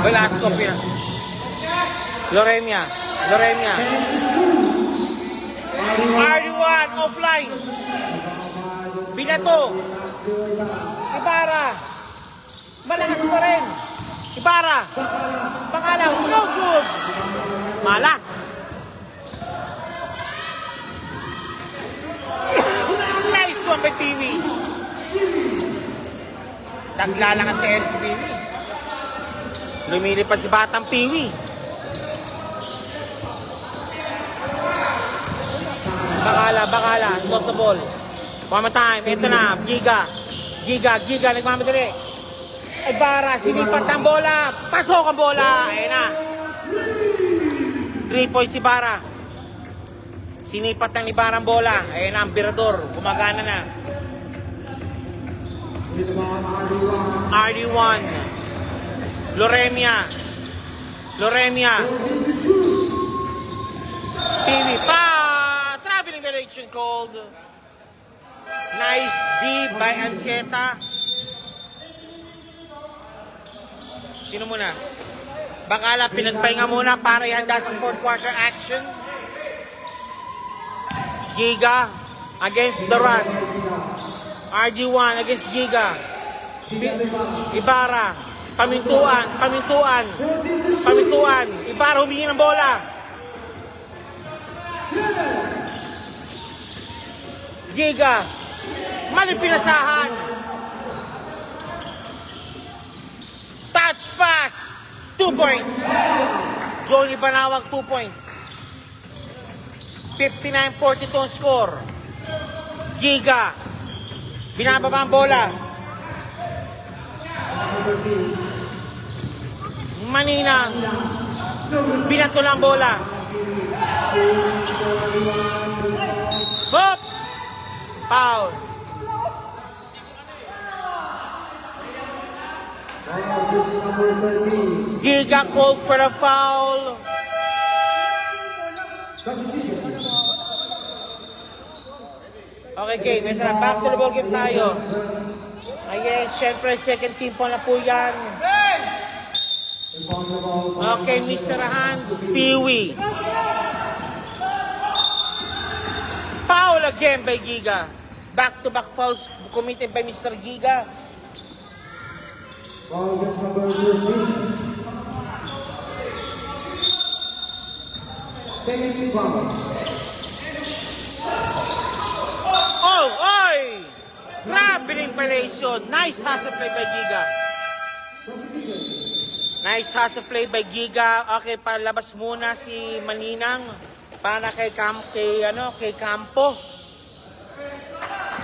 Speaker 1: Velasco pia. Loremia. RD1 offline. Binato. Ibarra. Malakas pa rin. Ibarra. Bakala. No good. Malas. Nice one by TV. Naglalakan si LCB. Lumilipad si Batang Piwi. Bakala. Lost the ball. One more time. Ito na. Giga. Nagmamadali. Ibarra. Sinipat ang bola. Pasok ang bola. Ayan na. 3 points si Ibarra. Sinipat ng Ibarra ang bola. Ayan na. Ang birador. Gumagana na. RD1. Loremia. Piwi pa. Traveling violation called. Nice D by Ancheta. Sino muna? Bakala pinagpahinga muna para ihanda sa 4th quarter action. Giga against the run. RG1 against Giga.
Speaker 2: Giga Ibarra.
Speaker 1: Ibarra. Pamintuan. Ibarra humingi ng bola. Giga. Mali pinasahan. Touch pass. 2 points. Johnny Banawag 2 points. 59-42 ang score. Giga. Binababa ang bola. Maninang. Binato lang bola. Hop! Foul.
Speaker 2: Jersey number 13.
Speaker 1: Giga called for the foul.
Speaker 2: Substitution.
Speaker 1: Okay, okay. Back to the ball game tayo. Yes, syempre, second team po na po yan. Okay, Mr. Hans Peewee. Foul again by Giga. Back-to-back fouls committed by Mr. Giga.
Speaker 2: Foul against number 13. Second team foul.
Speaker 1: Oh, oy! Traveling violation. Nice hustle play by Giga.
Speaker 2: Substitution.
Speaker 1: Nice hustle play by Giga. Okay, palabas muna si Maninang para kay Campo.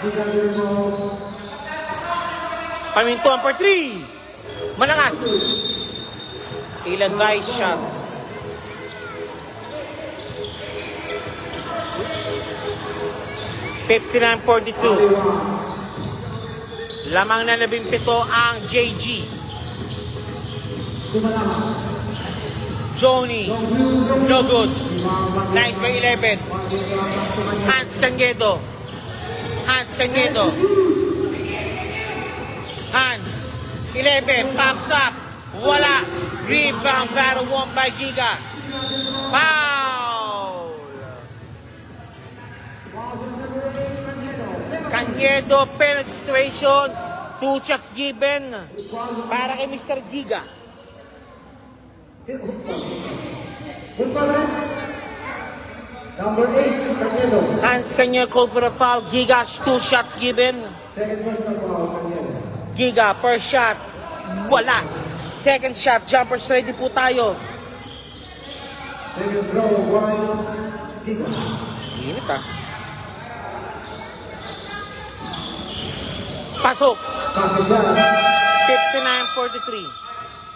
Speaker 2: Giga Ibarra.
Speaker 1: Pamintuan for 3. Malakas. Ill-advised shot. $59-42. Lamang na 17 ang JG. Johnny. No good. Nice by 11. Hans Cangedo. Hans 11. Pops up. Wala. Rebound battle won by Giga. Foul. Cangedo, penalty situation. 2 shots given para kay Mr. Giga.
Speaker 2: Who's foul? Number 8, Canelo.
Speaker 1: Hans Cangedo called for a foul. Giga, 2 shots given.
Speaker 2: Second personal foul, Canelo.
Speaker 1: Giga, first shot. Wala. Second shot. Jumpers ready po tayo.
Speaker 2: Second throw, wide. Giga.
Speaker 1: Init ah. Pasok.
Speaker 2: Passing down.
Speaker 1: 59-43.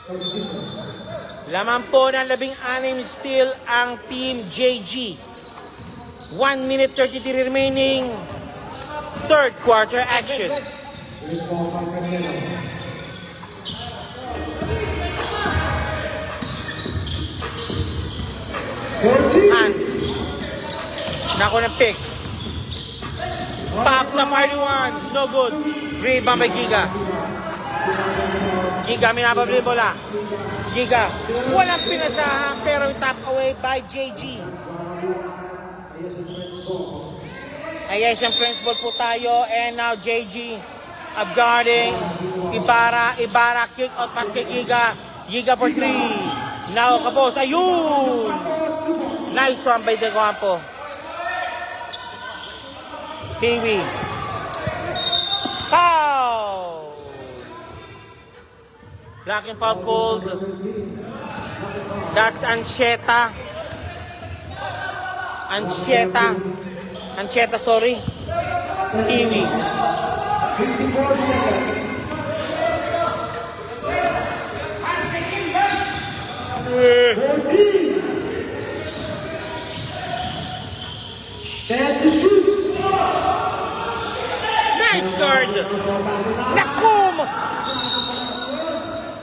Speaker 2: Substitution.
Speaker 1: Laman po ng 16 still ang Team JG. 1 minute 33 remaining. Third quarter action.
Speaker 2: Ulit po ang Canelo.
Speaker 1: Hans. Nako ng pick. Pop sa party 1. No good. Rebound by Giga. Giga, minababli bola. Giga. Walang pinasahan pero top away by JG. Ayes ang French ball po tayo. And now JG upguarding. Ibarra kick out pass kay Giga. Giga for 3. Now kapos. Ayun! Nice one by De Campo. Peewee. Foul! Blocking foul called. That's Anchieta. Anchieta, sorry. Peewee.
Speaker 2: 54 seconds. And to shoot.
Speaker 1: Nice guard! Nakum!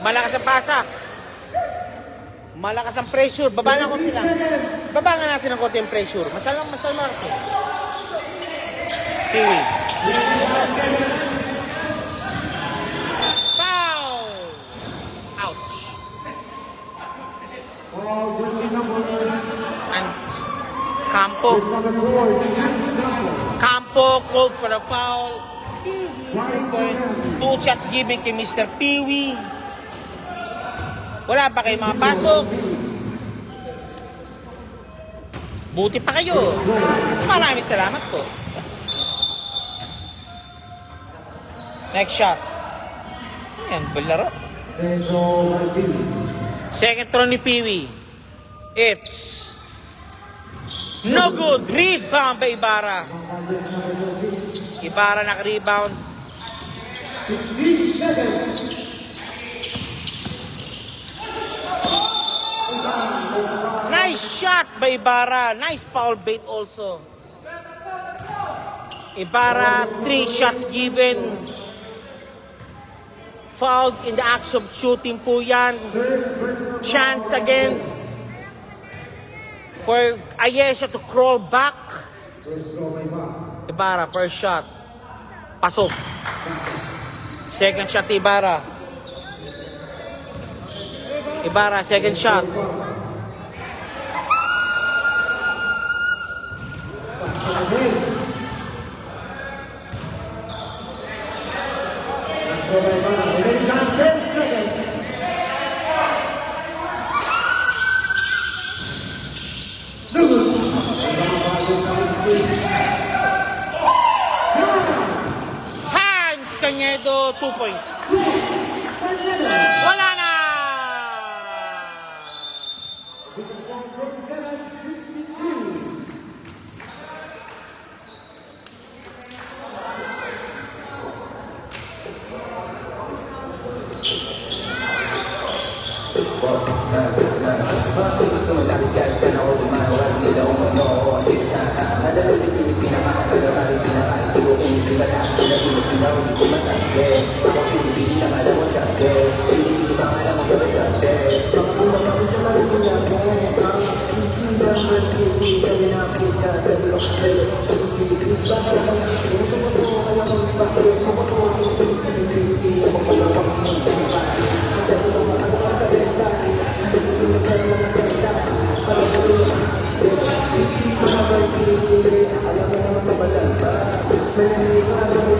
Speaker 1: Malakas ang pasa. Malakas ang pressure. Baba na konti lang. Baba nga natin ang konti ang pressure. Masalang malakas eh. Peewee. Foul! Ouch!
Speaker 2: Ball, jersey number
Speaker 1: And Campo.
Speaker 2: number 4.
Speaker 1: Campo po called for a foul. 2 shots given kay Mr. Peewee. Wala pa kayo mga pasok. Buti pa kayo. Maraming salamat po. Next shot. Ayan, balaro. Second throw ni Peewee. It's no good. Rebound by Ibarra. Ibarra naka-rebound.
Speaker 2: 15 seconds.
Speaker 1: Nice shot by Ibarra. Nice foul bait also. Ibarra, 3 shots given. Fouled in the act of shooting po yan. Chance again for Ayesha to crawl back. Ibarra, first shot. Pasok. Second shot Ibarra. Ibarra, second shot. Hans Cañedo, 2 points. Wala na!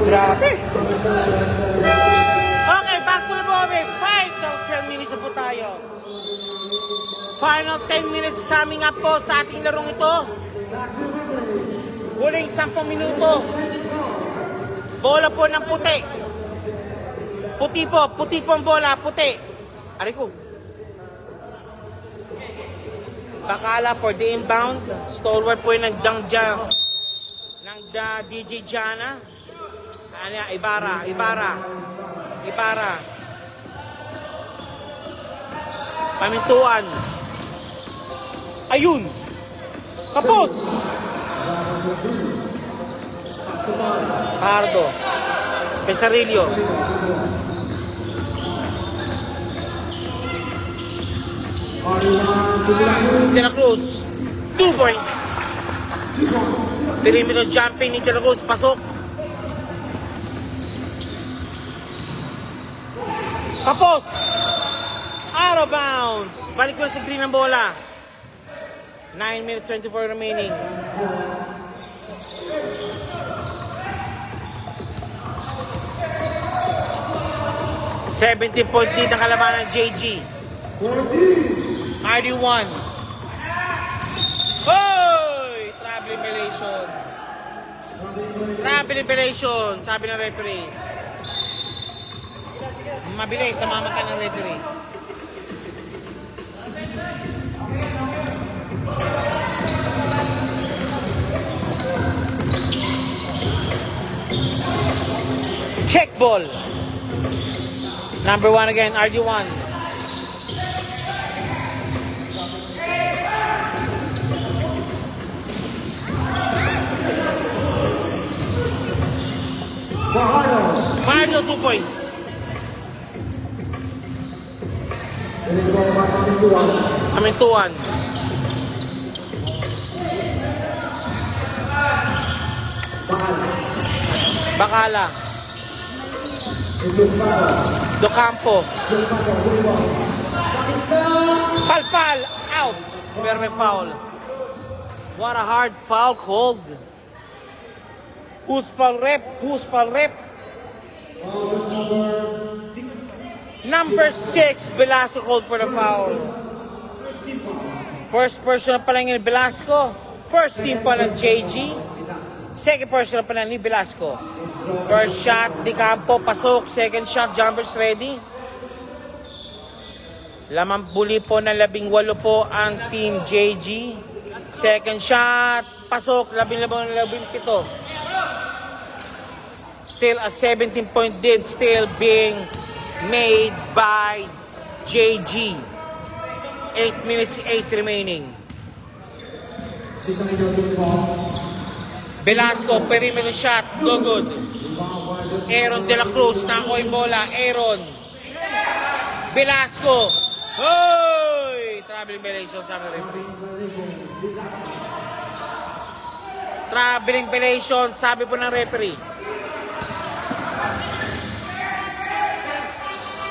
Speaker 1: Grabe! Okay, back to the movie. 5 to 10 minutes na po tayo. Final 10 minutes coming up po sa ating larong ito. Huling 10 minuto. Bola po ng puti. Puti po ang bola, puti. Ari ko. Bakala for the inbound. Stalwart po yung nagdangja ng DJ Jana. Ibarra. Pamintuan. Ayun. Tapos. Pardo. Pesarillo. De La Cruz. 2 points. Perimeter jumping ni De La Cruz. Pasok. Tapos. Out of bounds. Balik ko sa green ng bola. 9 minutes 24 remaining. $17 point lead ang kalabanan ng JG. RD1. Hoy! Traveling violation. Traveling violation, sabi ng referee. Mabilis, namamata ng referee. Check ball. Number 1 again, RD1. Mario 2 points. Kamintuan. Bakala. Docampo. Palpal. Out. Pero may foul. What a hard foul called. Who's foul rep? Number 6, Velasco called for the foul. First personal pala ni Velasco. First team pala ng JG. Second personal pala ni Velasco. First shot, Di Campo, pasok. Second shot, jumpers ready. Lamang buli po na 18 po ang team JG. Second shot, pasok. 17. Still a 17-point lead, still being made by JG. 8 minutes, 8 remaining. Velasco, perimeter shot, no good. Aaron De La Cruz, nakuha yung bola. Aaron. Velasco. Hoy! Traveling violation, sabi ng referee. Traveling violation, sabi po ng referee.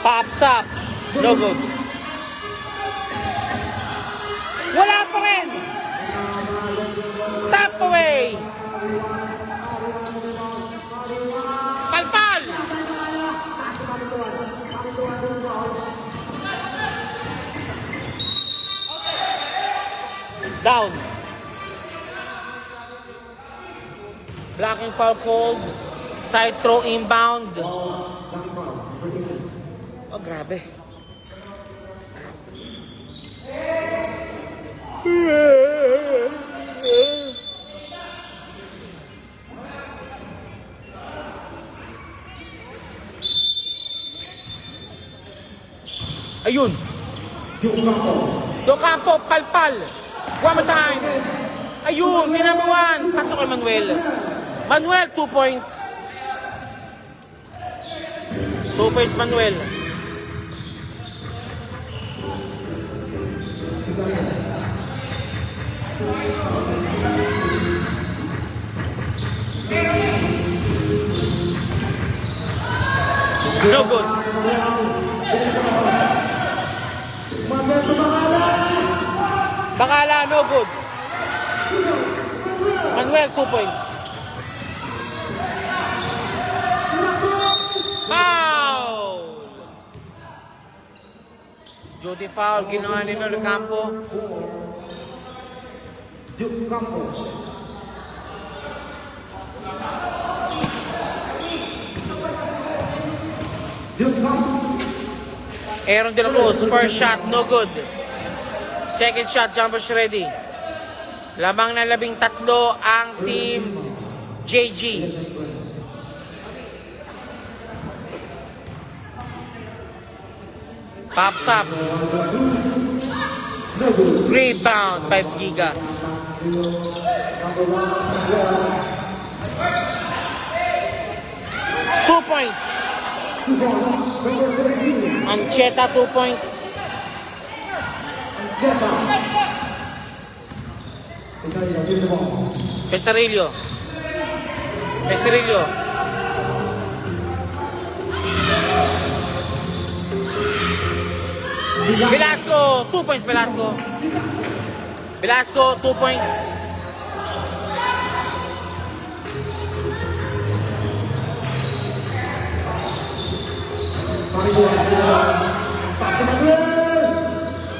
Speaker 1: Pops up. No good. Wala pa rin. Tap away. Palpal. Down. Blocking foul called. Side throw inbound. Oh, grabe. Ayun. Docampo, palpal. One more time. Ayun, may number 1. Pasok kay Manuel. Manuel, 2 points. 2 points, Manuel. No good. Bakala, no good. Manuel, 2 points. Foul! Jody foul, ginawa ni Nolo Campo. Aaron De La Cruz, first shot, no good. Second shot, jumpers ready. Lamang na 13 ang team JG. Pops up. Rebound by Giga. Two points. Ancheta, 2 points. Pesarillo. Velasco, 2 points, Velasco, 2 points.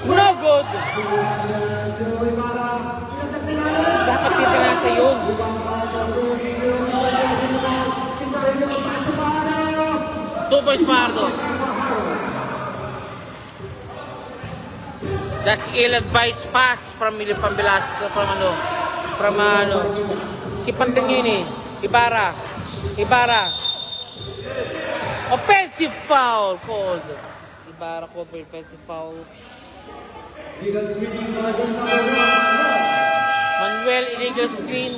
Speaker 1: No good. Dapat titinasa yun. Two points, Mardo. That's ill-advised pass from Velasco, from si Pantangini, Ibarra. Offensive foul called. Ibarra called for offensive foul. Manuel, illegal screen.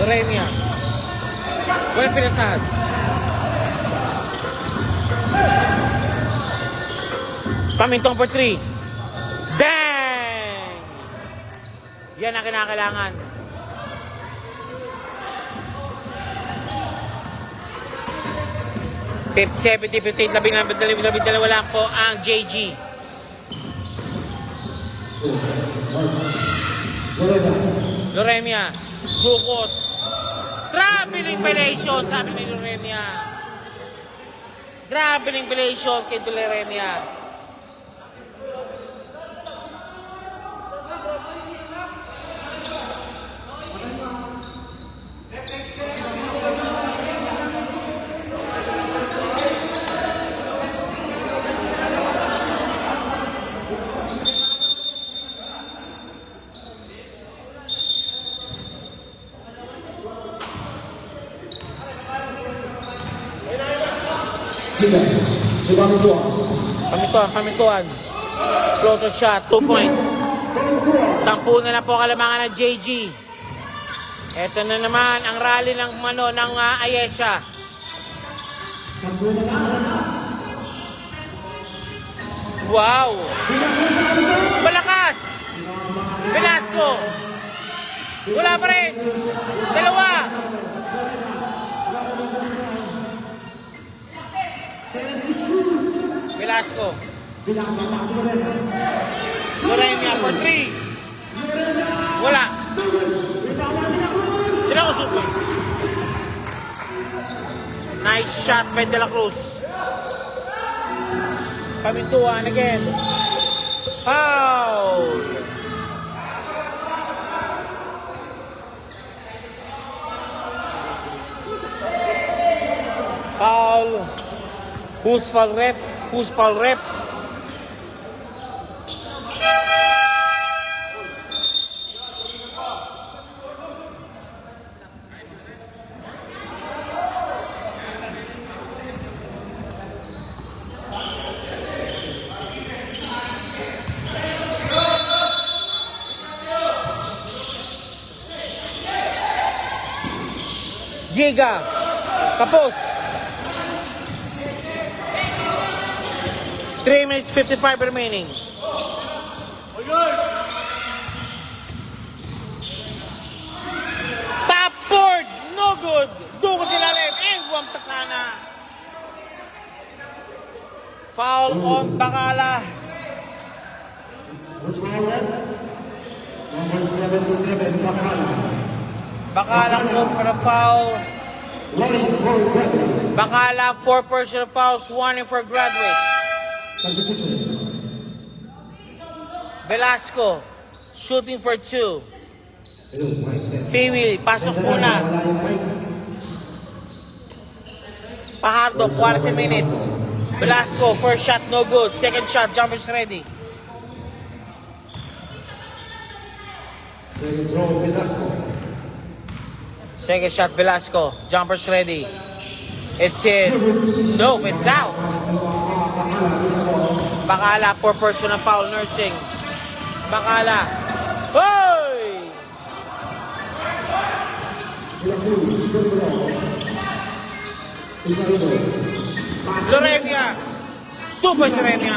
Speaker 1: Remia. Walang pinasahan. Coming to number 3. Damn! Yan ang kinakailangan. Fifth, 70, 58, 12 lang po ang JG. Loremia, bukot. Traveling violation, sabi ni Loremia. Traveling violation kay Loremia. Pamituan. Floater shot, 2 points. 10 na po kalamangan ng JG. Ito na naman ang rally ng Ayesha. Wow! Malakas! Velasco! Wala pa rin! Dalawa! Velasco. Loremia for 3. Wala. De La Cruz. Nice shot by De La Cruz. Pamintuan again. Foul. Foul. Who's foul rep? Who's foul rep? Giga. Kapos. 3 minutes 55 remaining. Top board, no good. Dugo sila left and one pasana. Foul on Bacala.
Speaker 2: Number 77, Bacala.
Speaker 1: Bacala called for a foul. Bacala 4 personal fouls, 1 for graduate. Velasco, shooting for 2. Piwil, pasok muna. Pajardo, 40 minutes. Velasco, first shot, no good. Second shot, jumpers ready.
Speaker 2: Second throw, Velasco.
Speaker 1: Second shot, Velasco, jumpers ready. It's in. Nope, it's out. Bacala, 4 personal foul, nursing. Bacala. Hoy! Loremia. 2 points, Loremia.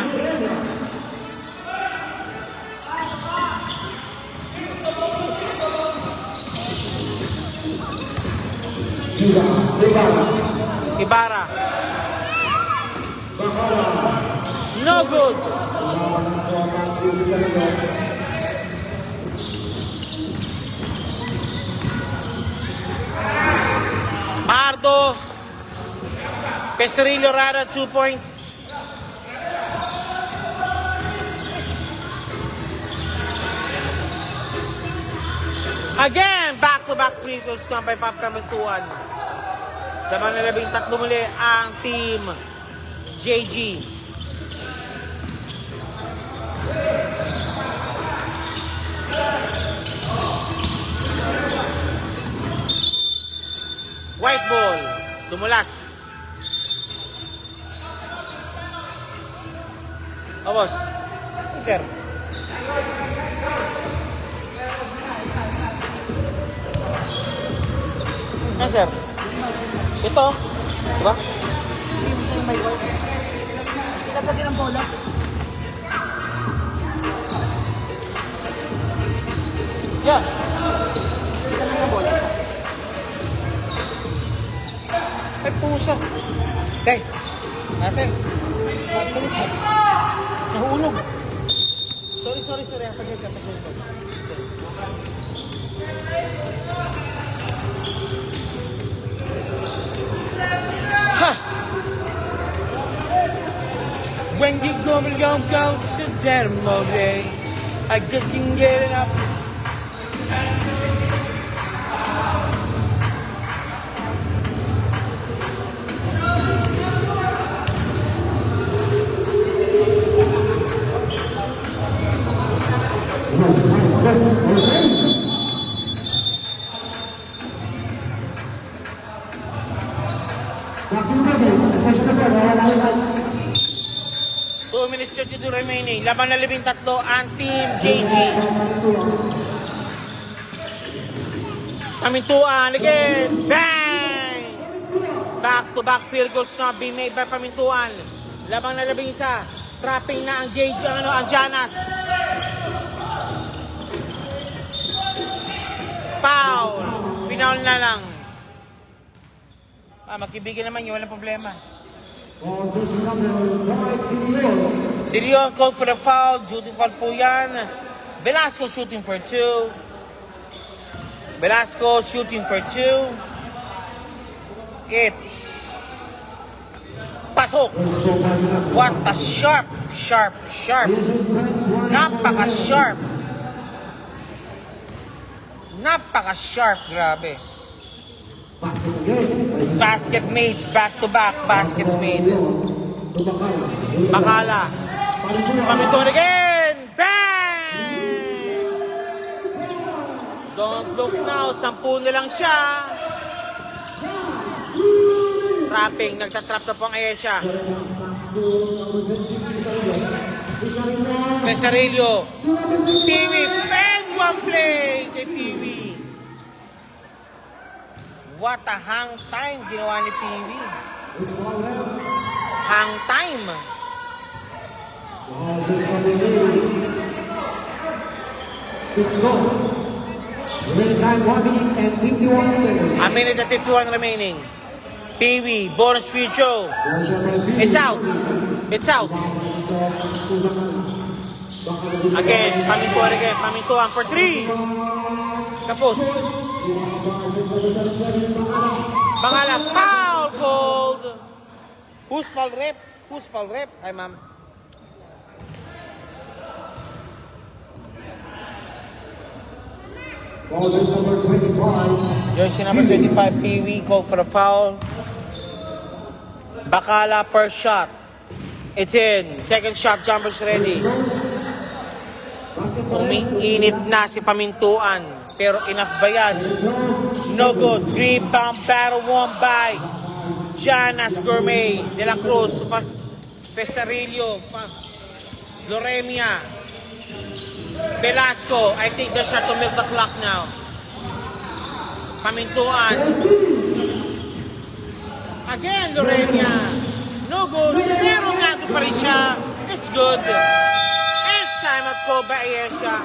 Speaker 1: Ibarra. No good. Pardo. Pesrillo Rara, 2 points. Again, back-to-back free throws na by Pop Kamantuan. Laban na 13 muli ang team JG. White ball. Dumulas. Boss. Sir. Sir. Ito. Diba?
Speaker 3: May white. Dapat din ang bola. Yeah. Kita na yung bola.
Speaker 1: Ay, pusa. Day, ate.
Speaker 3: Nahulog.
Speaker 1: Sorry. Pasensya ka. Ha! When you go to ceremony, I guess you can get it up.
Speaker 2: Boxing ready. Session of
Speaker 1: 2 minutes 32 remaining. Laban na 13 ang Team JG. Pamintuan again. Bang! Back-to-back field goals na being made by Pamintuan. Labang na 11. Trapping na ang JG, ang Janas. Foul. Pinaul na lang. Magkibigin naman yun. Walang problema.
Speaker 2: On jersey number 5, Dilion.
Speaker 1: De Leon called for the foul. Shooting foul po yan. Velasco shooting for 2. Velasco shooting for 2. It's pasok. What a sharp. Napaka-sharp, grabe.
Speaker 2: Basket again.
Speaker 1: Basket mates, back-to-back baskets made. Bakala. Pamintuan again! Bang! Don't look now, 10 na lang siya. Trapping, nagtatrap na po ang Ayesha. Pesarillo. Piwi, bang! One play kay Piwi. What a hang time ginawa ni Piwi. Hang time.
Speaker 2: Remaining time 1 minute and 51 seconds.
Speaker 1: A minute and 51 remaining. Piwi, bonus free throw. It's out. Again, Pamintuan for 3. Tapos. Pangalan, foul called. Who's foul rep? Hi, ma'am.
Speaker 2: Ball is number 25.
Speaker 1: Jersey number 25, Piwi called for a foul. Bakala per shot. It's in. Second shot, jumpers ready. Umiinit na si Pamintuan. Pero enough ba yan? No good. Rebound battle won by Janas Gourmet, De La Cruz, Pesarillo, Loremia, Velasco. I think they shot to milk the clock now. Pamintuan. Again, Loremia. No good. Pero nandun pa rin siya. It's good. And it's time at Koba Ayesha.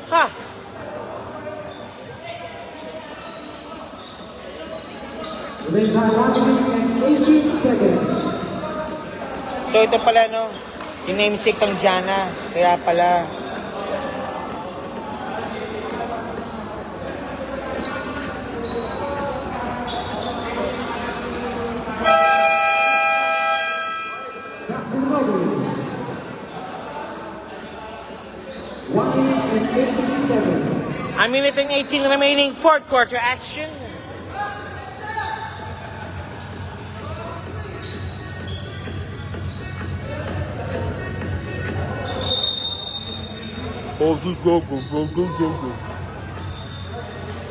Speaker 1: Ha!
Speaker 2: Remaining time 1 minute and 18 seconds.
Speaker 1: So ito pala no, yung namesake ng Jana. Kaya pala.
Speaker 2: Back to the building. 1 minute and 18 seconds.
Speaker 1: A minute and 18 remaining, fourth quarter action.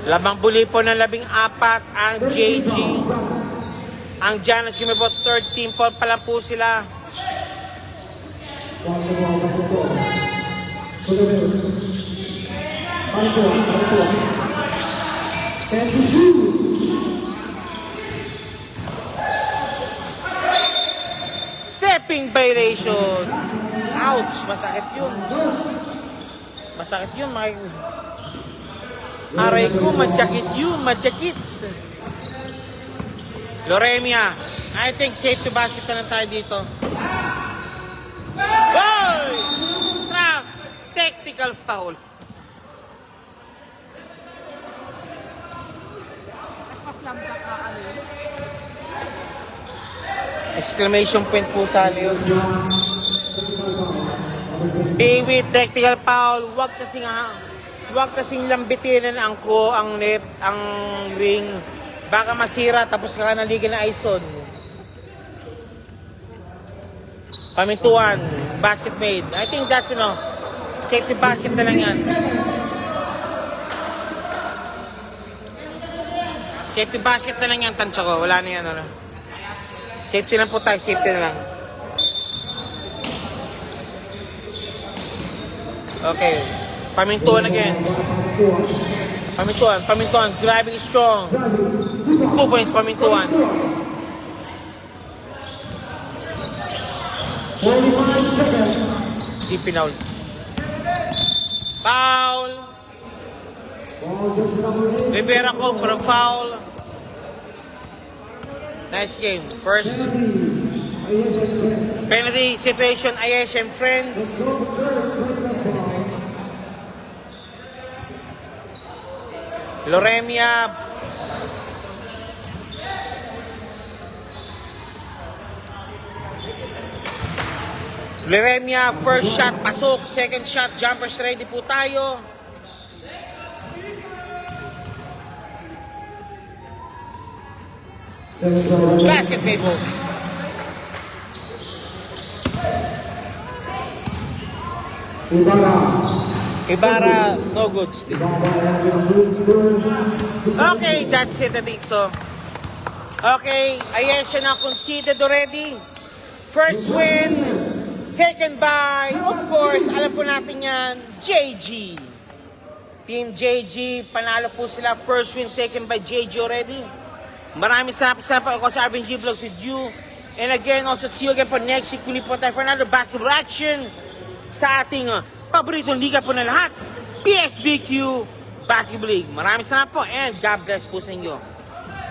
Speaker 1: Labang buli po ng 14 ang JG. Ang Janas Gimebot, third team po pa lang po sila.
Speaker 2: And to shoot.
Speaker 1: Stepping violation. Ouch! Masakit yun. Masakit yun, mga... Aray ko, madjakit yun, madjakit. Loremia, I think safety basket na lang tayo dito. Boy! Trap! Technical foul. Exclamation point po sa yun. Baby, technical foul. Huwag kasing lambitin ang net, ang ring. Baka masira tapos ka naligan na ison. Pamintuan, basket made. I think that's safety basket na lang yan. Safety basket na lang yan, tansya ko. Wala na yan, Safety lang po tayo, safety na lang. Okay. Pamintuan again. Pamintuan. Grabbing strong. 2 points, Pamintuan.
Speaker 2: 45 seconds.
Speaker 1: Di pinaul. Foul.
Speaker 2: Ball goes to number 8.
Speaker 1: Rivera call for a foul. Nice game. First penalty situation, Ayesh and friends. Loremia. Loremia, first shot, pasok. Second shot, jumpers ready po tayo. Basket made both. Ibarra, no good still. Okay, that's it, I think so. Okay, Ayesha na conceded already. First win, taken by, of course, alam po natin yan, JG. Team JG, panalo po sila. First win taken by JG already. Maraming salamat ako sa Arvin G Vlogs with you. And again, also see you again for next week. Muli po tayo for another basketball action sa ating paboritong liga po na lahat, PSBQ Basketball League. Maraming salamat po and God bless po sa inyo.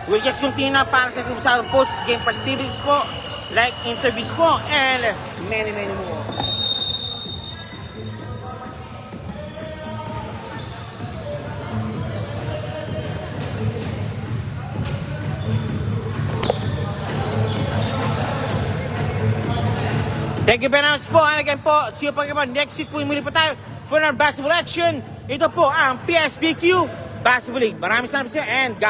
Speaker 1: We'll just continue na para sa ating sa post game festivities po, like interviews po, and many more. Thank you very much po. And again po, see you po again po. Next week po muli po tayo for our basketball action. Ito po ang PSBQ Basketball League. Maraming salamat po and God